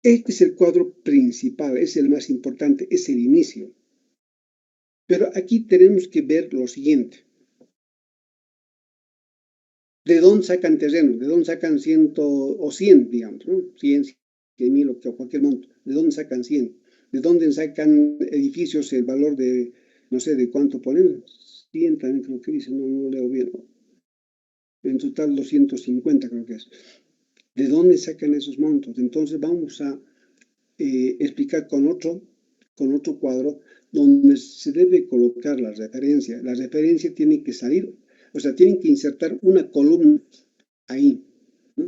Este es el cuadro principal, es el más importante, es el inicio. Pero aquí tenemos que ver lo siguiente. ¿De dónde sacan terreno? ¿De dónde sacan 100 o 100, digamos, ¿no? 100, 100.000 o cualquier monto. ¿De dónde sacan 100? ¿De dónde sacan edificios el valor de, no sé, de cuánto ponen? 100 también creo que dice, no lo leo bien. En total 250 creo que es. ¿De dónde sacan esos montos? Entonces vamos a explicar con otro cuadro donde se debe colocar la referencia. La referencia tiene que salir, o sea, tienen que insertar una columna ahí, ¿no?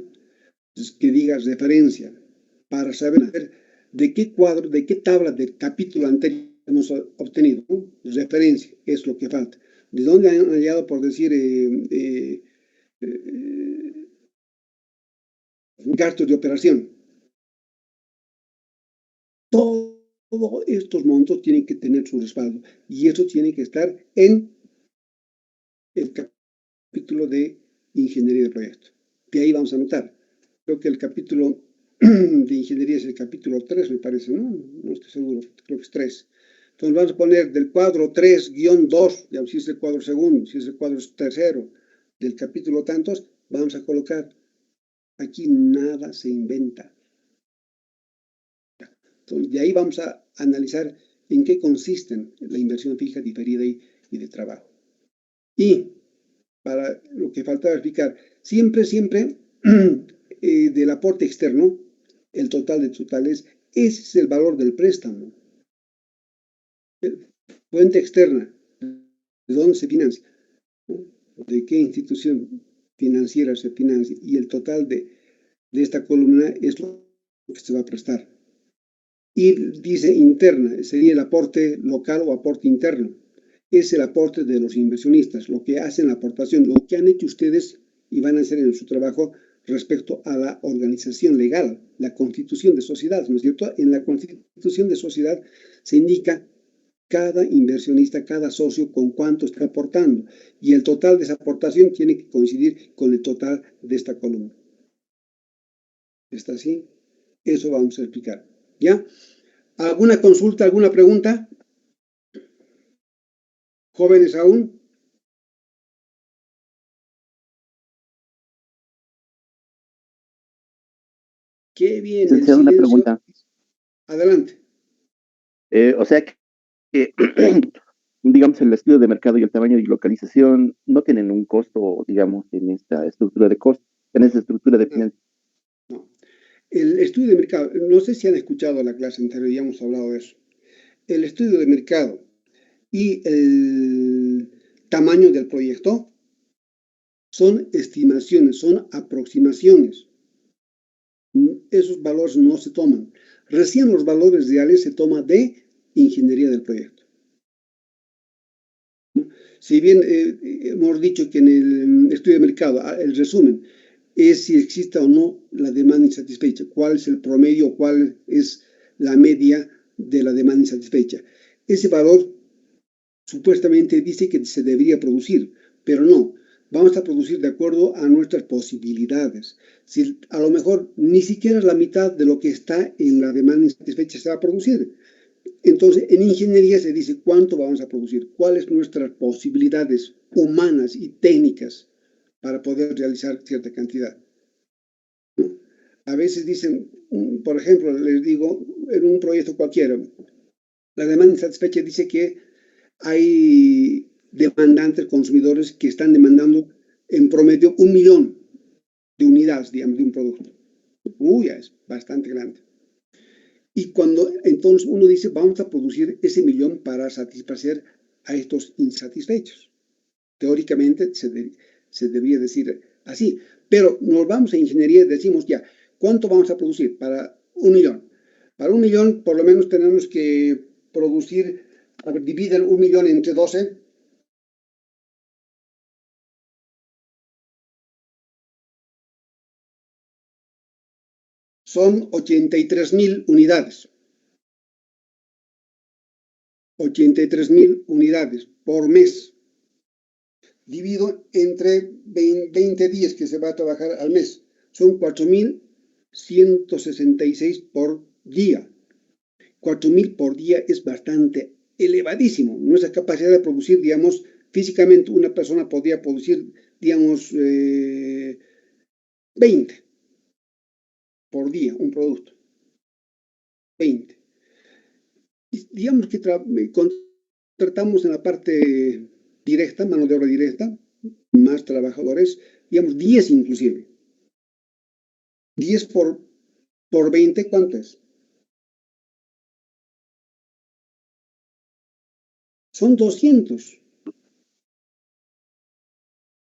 Entonces, que diga referencia, para saber de qué cuadro, de qué tabla del capítulo anterior hemos obtenido, ¿no? Referencia, es lo que falta. ¿De dónde han hallado, por decir, gastos de operación? Todos estos montos tienen que tener su respaldo y eso tiene que estar en el capítulo de ingeniería de proyecto. De ahí vamos a anotar. Creo que el capítulo de ingeniería es el capítulo 3, me parece, ¿no? No estoy seguro, creo que es 3. Entonces vamos a poner del cuadro 3-2, ya si es el cuadro segundo, si es el cuadro tercero, del capítulo tantos, vamos a colocar. Aquí nada se inventa. Entonces, de ahí vamos a analizar en qué consisten la inversión fija, diferida y de trabajo. Y para lo que faltaba explicar, siempre del aporte externo, el total de totales, ese es el valor del préstamo. Fuente externa, ¿de dónde se financia? ¿De qué institución financiera se financia? Y el total de esta columna es lo que se va a prestar. Y dice interna, sería el aporte local o aporte interno. Es el aporte de los inversionistas, lo que hacen la aportación, lo que han hecho ustedes y van a hacer en su trabajo respecto a la organización legal, la constitución de sociedad, ¿no es cierto? En la constitución de sociedad se indica cada inversionista, cada socio con cuánto está aportando y el total de esa aportación tiene que coincidir con el total de esta columna. ¿Está así? Eso vamos a explicar. ¿Ya? ¿Alguna consulta, alguna pregunta? ¿Jóvenes aún? Qué bien. Licenciado, una pregunta. Adelante. O sea que digamos, el estudio de mercado y el tamaño y localización no tienen un costo, digamos, en esta estructura de costo, en esta estructura de financiación. No. El estudio de mercado, no sé si han escuchado la clase anterior, ya hemos hablado de eso. El estudio de mercado y el tamaño del proyecto son estimaciones, son aproximaciones. Esos valores no se toman. Recién los valores reales se toman de ingeniería del proyecto. Si bien hemos dicho que en el estudio de mercado, el resumen, es si existe o no la demanda insatisfecha, cuál es el promedio, cuál es la media de la demanda insatisfecha. Ese valor supuestamente dice que se debería producir, pero no. Vamos a producir de acuerdo a nuestras posibilidades. Si a lo mejor ni siquiera la mitad de lo que está en la demanda insatisfecha se va a producir, Entonces, en ingeniería se dice cuánto vamos a producir, cuáles nuestras posibilidades humanas y técnicas para poder realizar cierta cantidad, ¿no? A veces dicen, por ejemplo, les digo, en un proyecto cualquiera, la demanda insatisfecha dice que hay demandantes, consumidores que están demandando en promedio 1 millón de unidades, digamos, de un producto. Ya es bastante grande. Y cuando entonces uno dice, vamos a producir ese millón para satisfacer a estos insatisfechos. Teóricamente se debería decir así, pero nos vamos a ingeniería y decimos ya, ¿cuánto vamos a producir para 1 millón? Para 1 millón por lo menos tenemos que producir, a ver, dividen 1 millón entre 12. Son 83.000 unidades. 83.000 unidades por mes, dividido entre 20 días que se va a trabajar al mes. Son 4.166 por día. 4.000 por día es bastante elevadísimo. Nuestra capacidad de producir, digamos, físicamente una persona podría producir, digamos, 20 por día, un producto. 20. Digamos que contratamos en la parte directa, mano de obra directa, más trabajadores, digamos 10 inclusive. 10 por 20, ¿cuánto es? Son 200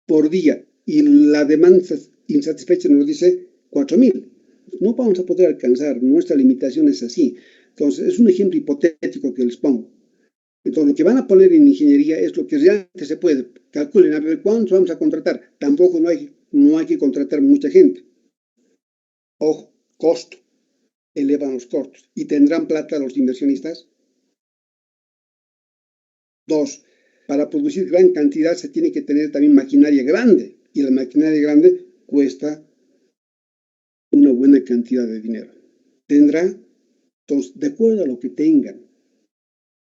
por día. Y la demanda insatisfecha nos dice 4.000. No vamos a poder alcanzar, nuestra limitación es así. Entonces, es un ejemplo hipotético que les pongo. Entonces, lo que van a poner en ingeniería es lo que realmente se puede. Calculen a ver cuántos vamos a contratar. Tampoco no hay que contratar mucha gente. Ojo, costo. Elevan los costos. ¿Y tendrán plata los inversionistas? 2. Para producir gran cantidad se tiene que tener también maquinaria grande. Y la maquinaria grande cuesta una buena cantidad de dinero. ¿Tendrá? Entonces, de acuerdo a lo que tengan.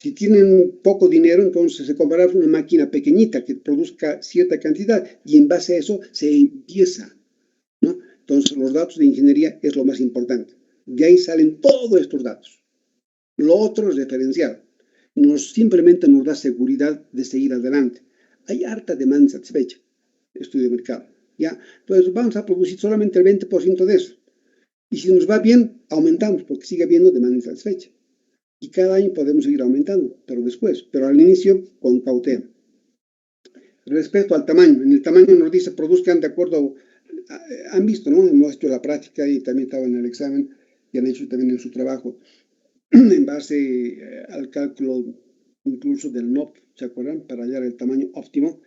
Si tienen poco dinero, entonces se comprará una máquina pequeñita que produzca cierta cantidad y en base a eso se empieza, ¿no? Entonces los datos de ingeniería es lo más importante. De ahí salen todos estos datos. Lo otro es referencial. Simplemente nos da seguridad de seguir adelante. Hay harta demanda insatisfecha. Estudio de mercado. ¿Ya? Entonces vamos a producir solamente el 20% de eso. Y si nos va bien, aumentamos porque sigue habiendo demanda insatisfecha. Y cada año podemos seguir aumentando, pero después, pero al inicio con cautela. Respecto al tamaño, en el tamaño nos dice produzcan de acuerdo, han visto, ¿no? Hemos hecho la práctica y también estaba en el examen y han hecho también en su trabajo, en base al cálculo incluso del NOP, ¿se acuerdan? Para hallar el tamaño óptimo,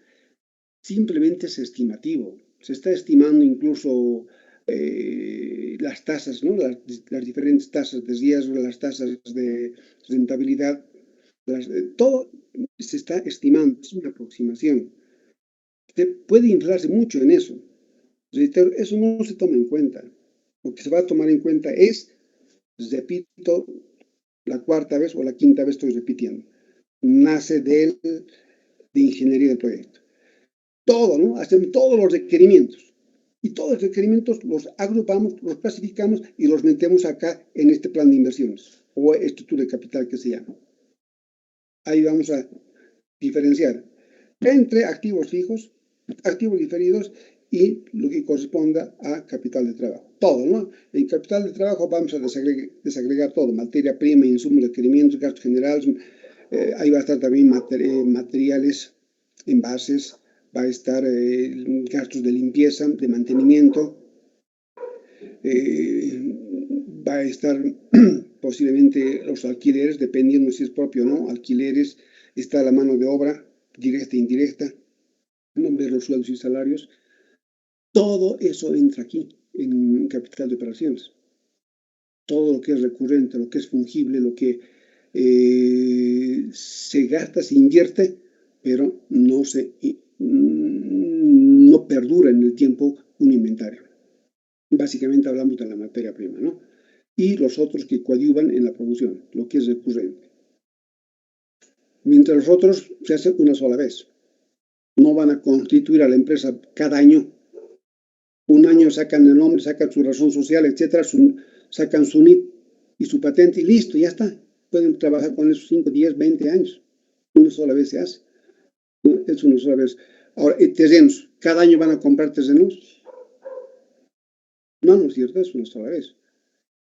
simplemente es estimativo. Se está estimando incluso las tasas, ¿no? Las diferentes tasas de riesgo, las tasas de rentabilidad, todo se está estimando, es una aproximación. Se puede inflarse mucho en eso. Eso no se toma en cuenta. Lo que se va a tomar en cuenta es, repito, la cuarta vez o la quinta vez estoy repitiendo, nace de ingeniería del proyecto. Todo, ¿no? Hacemos todos los requerimientos. Y todos los requerimientos los agrupamos, los clasificamos y los metemos acá en este plan de inversiones o estructura de capital que se llama. Ahí vamos a diferenciar entre activos fijos, activos diferidos y lo que corresponda a capital de trabajo. Todo, ¿no? En capital de trabajo vamos a desagregar todo, materia prima, insumos, requerimientos, gastos generales. Ahí va a estar también materiales, envases, va a estar gastos de limpieza, de mantenimiento, va a estar posiblemente los alquileres, dependiendo si es propio o no, alquileres, está la mano de obra, directa e indirecta, nombre de los sueldos y salarios. Todo eso entra aquí, en capital de operaciones. Todo lo que es recurrente, lo que es fungible, lo que se gasta, se invierte, pero no perdura en el tiempo un inventario. Básicamente hablamos de la materia prima, ¿no? Y los otros que coadyuvan en la producción, lo que es recurrente. mientras los otros se hace una sola vez. No van a constituir a la empresa cada año. Un año sacan el nombre, sacan su razón social, etcétera, sacan su NIP y su patente y listo, ya está. Pueden trabajar con esos 5, 10, 20 años. Una sola vez se hace. Es una sola vez. Ahora, terrenos. ¿Cada año van a comprar terrenos? No, no es cierto, es una sola vez.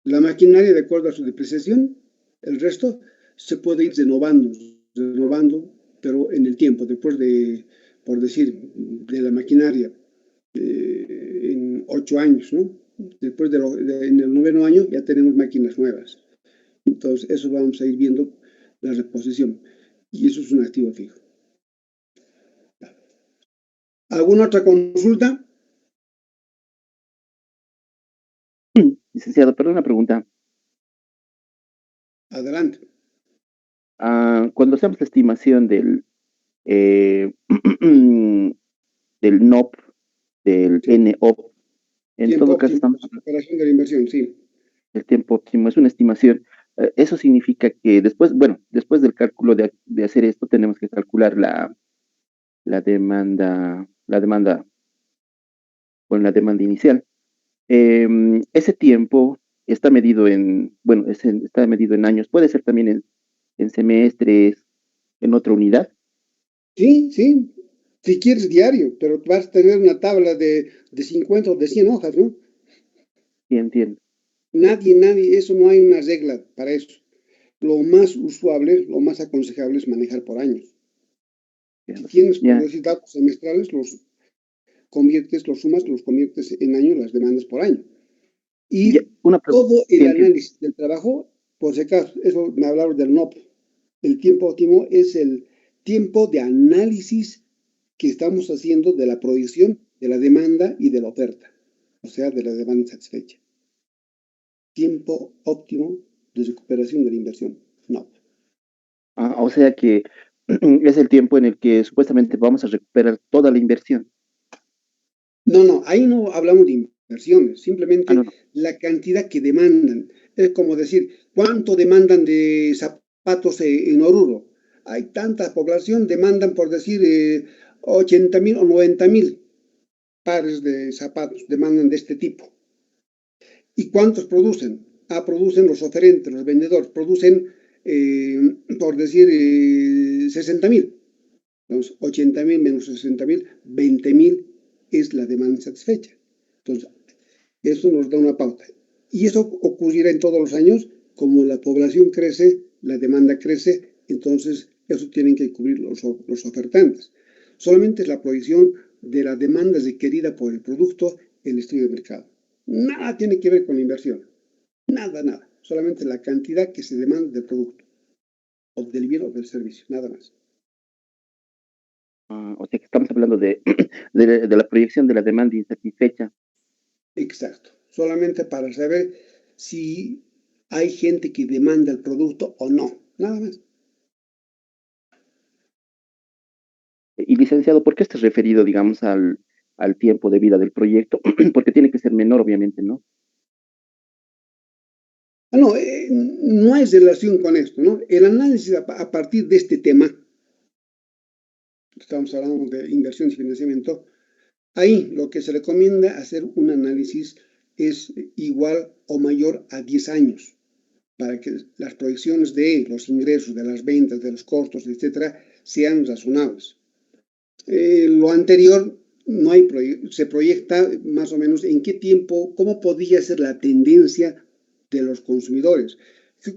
La maquinaria, de acuerdo a su depreciación, el resto se puede ir renovando, pero en el tiempo, después de, por decir, de la maquinaria, en 8 años, ¿no? Después en el 9º año ya tenemos máquinas nuevas. Entonces, eso vamos a ir viendo la reposición. Y eso es un activo fijo. ¿Alguna otra consulta? Licenciado, perdón, una pregunta. Adelante. Cuando hacemos la estimación del, del NOP, del Sí. NOP, en Tiempo todo caso óptimo estamos de recuperación de la inversión, sí. el tiempo óptimo, es una estimación. Eso significa que después, bueno, después del cálculo de hacer esto, tenemos que calcular la demanda, bueno, la demanda inicial. Ese tiempo está medido en, bueno, está medido en años, puede ser también en semestres, en otra unidad. Sí, sí. Si quieres diario, pero vas a tener una tabla de 50 o de 100 hojas, ¿no? Sí, entiendo. Nadie, eso no hay una regla para eso. Lo más usual, lo más aconsejable es manejar por años. Si tienes, por Ya, decir, datos semestrales, los sumas, los conviertes en año, las demandas por año. ya, Y una pregunta. todo Sí, el entiendo. análisis del trabajo, por si acaso, eso me hablaron del NOP. El tiempo óptimo es el tiempo de análisis que estamos haciendo de la proyección de la demanda y de la oferta, o sea, de la demanda insatisfecha. Tiempo óptimo de recuperación de la inversión. No. O sea que es el tiempo en el que supuestamente vamos a recuperar toda la inversión. No, ahí no hablamos de inversiones, No, simplemente no. la cantidad que demandan. Es como decir, ¿cuánto demandan de zapatos en Oruro? Hay tanta población, demandan por decir 80.000 o 90.000 pares de zapatos, demandan de este tipo. ¿Y cuántos producen? Producen los oferentes, los vendedores, producen, por decir, 60.000. Entonces, 80.000 menos 60.000, 20.000 es la demanda insatisfecha. Entonces, eso nos da una pauta. Y eso ocurrirá en todos los años, como la población crece, la demanda crece, entonces eso tienen que cubrir los ofertantes. Solamente es la proyección de la demanda requerida por el producto, el estudio de mercado. Nada tiene que ver con la inversión. Nada. Solamente la cantidad que se demanda del producto, o del bien o del servicio, nada más. O sea que estamos hablando de la proyección de la demanda insatisfecha. Exacto. Solamente para saber si hay gente que demanda el producto o no. Nada más. Y licenciado, ¿por qué estás referido, digamos, al tiempo de vida del proyecto? Porque tiene que ser menor, obviamente, ¿no? No, no hay relación con esto, ¿no? El análisis a partir de este tema, estamos hablando de inversión y financiamiento, ahí lo que se recomienda hacer un análisis es igual o mayor a 10 años, para que las proyecciones de los ingresos, de las ventas, de los costos, etcétera, sean razonables. Lo anterior no hay se proyecta más o menos en qué tiempo, cómo podría ser la tendencia de los consumidores.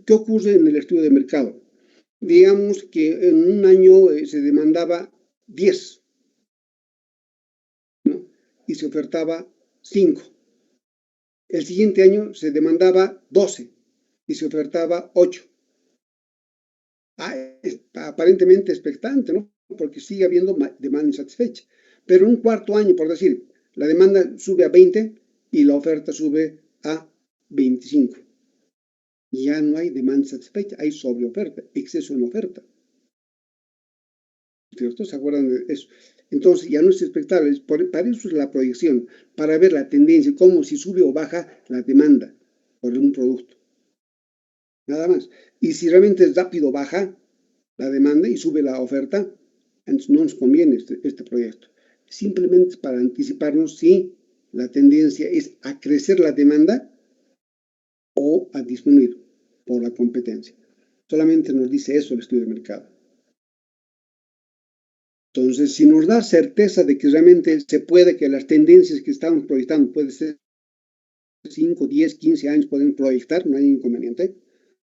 ¿Qué ocurre en el estudio de mercado? Digamos que en un año se demandaba 10, ¿no? Y se ofertaba 5. El siguiente año se demandaba 12 y se ofertaba 8. Aparentemente expectante, ¿no? Porque sigue habiendo demanda insatisfecha. Pero en un cuarto año, por decir, la demanda sube a 20 y la oferta sube a 25. Ya no hay demanda satisfecha, hay sobreoferta, exceso en oferta. ¿Cierto? ¿Se acuerdan de eso? Entonces ya no es expectable, para eso es la proyección, para ver la tendencia, cómo si sube o baja la demanda por un producto. Nada más. Y si realmente es rápido baja, la demanda y sube la oferta, entonces no nos conviene este proyecto. Simplemente para anticiparnos si la tendencia es a crecer la demanda o a disminuir por la competencia. Solamente nos dice eso el estudio de mercado. Entonces, si nos da certeza de que realmente se puede, que las tendencias que estamos proyectando puede ser 5, 10, 15 años pueden proyectar, no hay inconveniente.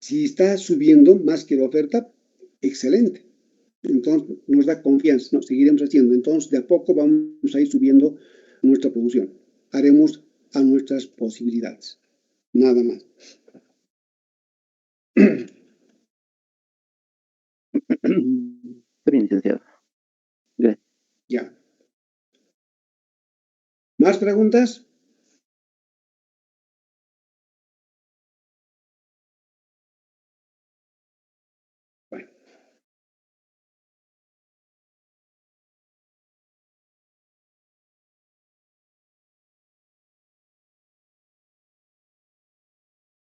Si está subiendo más que la oferta, excelente. Entonces nos da confianza, ¿no? Seguiremos haciendo. Entonces de a poco vamos a ir subiendo nuestra producción. Haremos a nuestras posibilidades. Nada más. Está bien, licenciado. Gracias. Ya. ¿Más preguntas? Bueno.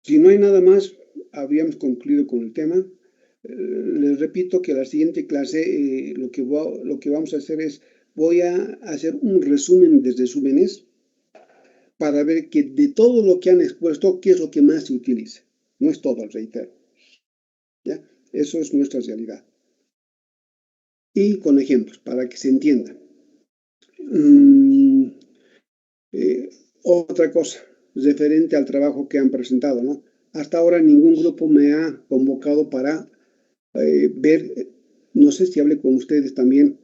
Si no hay nada más, habríamos concluido con el tema. Les repito que la siguiente clase lo que vamos a hacer es, voy a hacer un resumen de resúmenes para ver que de todo lo que han expuesto, qué es lo que más se utiliza. No es todo, reitero. ¿Ya? Eso es nuestra realidad. Y con ejemplos, para que se entienda. Otra cosa, referente al trabajo que han presentado, ¿no? Hasta ahora ningún grupo me ha convocado para ver, no sé si hablé con ustedes también,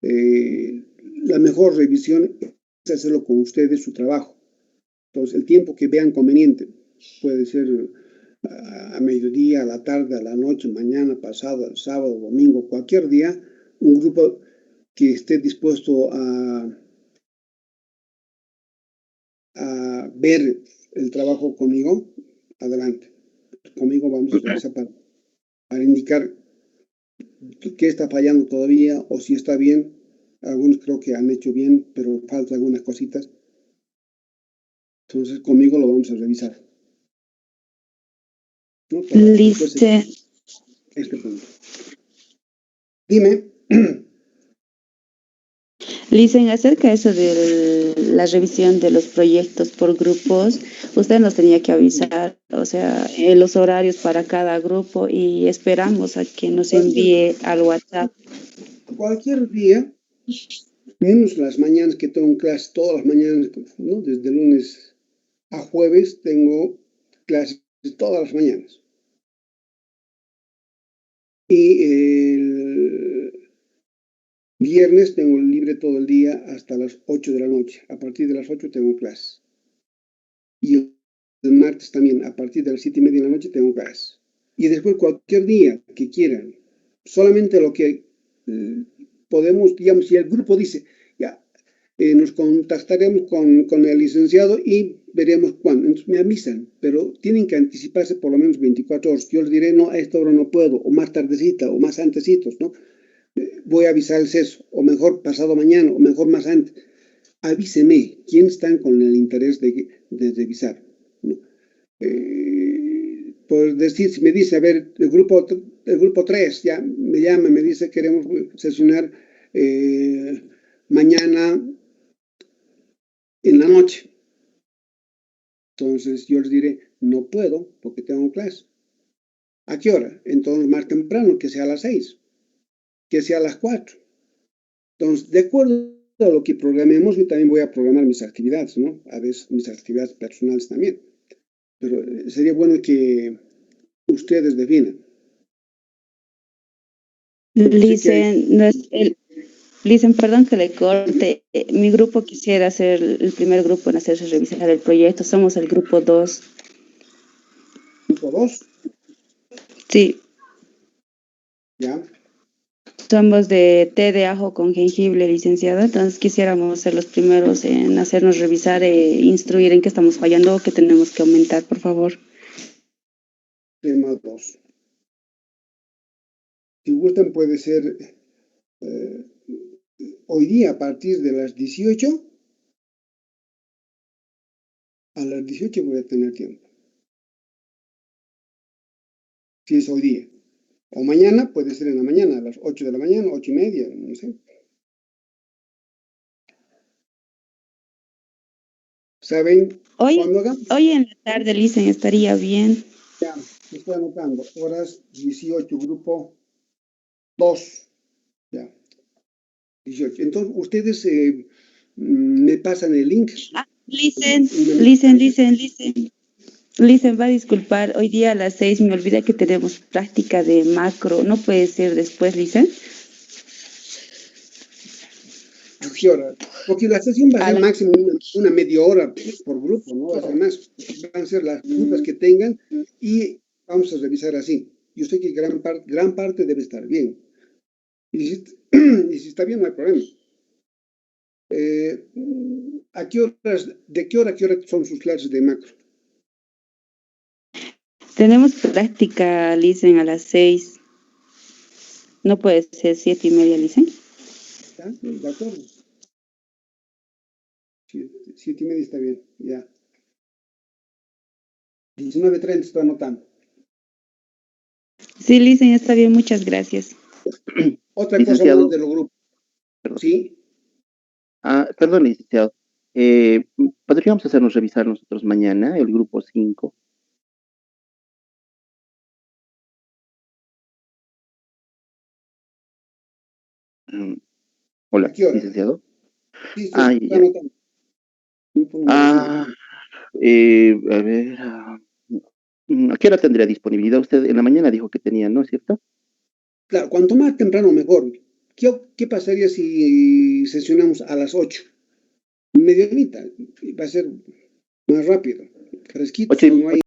la mejor revisión es hacerlo con ustedes su trabajo. Entonces, el tiempo que vean conveniente, puede ser a mediodía, a la tarde, a la noche, mañana, pasado, el sábado, domingo, cualquier día, un grupo que esté dispuesto a ver el trabajo conmigo, adelante. Conmigo vamos a revisar para indicar qué está fallando todavía o si está bien. Algunos creo que han hecho bien, pero faltan algunas cositas. Entonces conmigo lo vamos a revisar. ¿No? Listo. Este punto. Dime. Licen, acerca de eso de la revisión de los proyectos por grupos, usted nos tenía que avisar, o sea, los horarios para cada grupo y esperamos a que nos envíe al WhatsApp. Cualquier día, menos las mañanas que tengo clases, todas las mañanas, ¿no? Desde lunes a jueves tengo clases todas las mañanas. Y el viernes tengo libre todo el día hasta las 8 de la noche. A partir de las 8 tengo clases. Y el martes también, a partir de las 7:30 de la noche tengo clases. Y después cualquier día que quieran. Solamente lo que podemos, digamos, si el grupo dice, ya, nos contactaremos con el licenciado y veremos cuándo. Entonces me avisan, pero tienen que anticiparse por lo menos 24 horas. Yo les diré, no, a esta hora no puedo, o más tardecita, o más antecitos, ¿no? Voy a avisarles eso, o mejor pasado mañana, o mejor más antes. Avíseme, ¿quién están con el interés de revisar? ¿No? Por decir, si me dice, a ver, el grupo 3 ya me llama, me dice, queremos sesionar mañana en la noche. Entonces yo les diré, no puedo porque tengo clase. ¿A qué hora? Entonces más temprano, que sea a las 6, que sea a las 4. Entonces, de acuerdo a lo que programemos, yo también voy a programar mis actividades, ¿no? A veces mis actividades personales también. Pero sería bueno que ustedes definan. Licen, perdón que le corte. Mi grupo quisiera ser el primer grupo en hacerse revisar el proyecto. Somos el grupo 2. ¿Grupo 2? Sí. ¿Ya? Somos de té de ajo con jengibre, licenciada. Entonces quisiéramos ser los primeros en hacernos revisar e instruir en qué estamos fallando o qué tenemos que aumentar, por favor. Tema 2. Si gustan, puede ser hoy día a partir de las 18. A las 18 voy a tener tiempo. Si es hoy día. O mañana, puede ser en la mañana, a las 8 de la mañana, 8:30, no sé. ¿Saben? Cuando hagamos, Hoy en la tarde, Licen, estaría bien. ya, estoy anotando, horas 18, grupo 2, ya, 18. Entonces, ustedes me pasan el link. Licen, y me- Licen, va a disculpar, hoy día a las 6 me olvida que tenemos práctica de macro. ¿No puede ser después, Licen? ¿A qué hora? Porque la sesión va a A ser la- máximo una media hora por grupo, ¿no? Va a ser más. Van a ser las dudas que tengan y vamos a revisar así. Yo sé que gran parte debe estar bien. Y si, y si está bien, no hay problema. ¿A qué horas, de qué hora a qué hora son sus clases de macro? Tenemos práctica, Licen, a las 6. ¿No puede ser 7:30, Licen? ¿Está? ¿De acuerdo? 7:30 está bien, ya. 19:30 estoy anotando. Sí, Licen, está bien, muchas gracias. Otra cosa Licenciado. más de los grupos. Perdón. ¿Sí? Perdón, licenciado. ¿Podríamos hacernos revisar nosotros mañana el grupo 5? Hola, ¿A qué hora? licenciado. Sí, estoy Ya. anotando. Grupo número 5. A ver, ¿a qué hora tendría disponibilidad usted? En la mañana dijo que tenía, ¿no es cierto? Claro, cuanto más temprano mejor. ¿Qué pasaría si sesionamos a las 8? Medianita, va a ser más rápido, fresquito, 8 no hay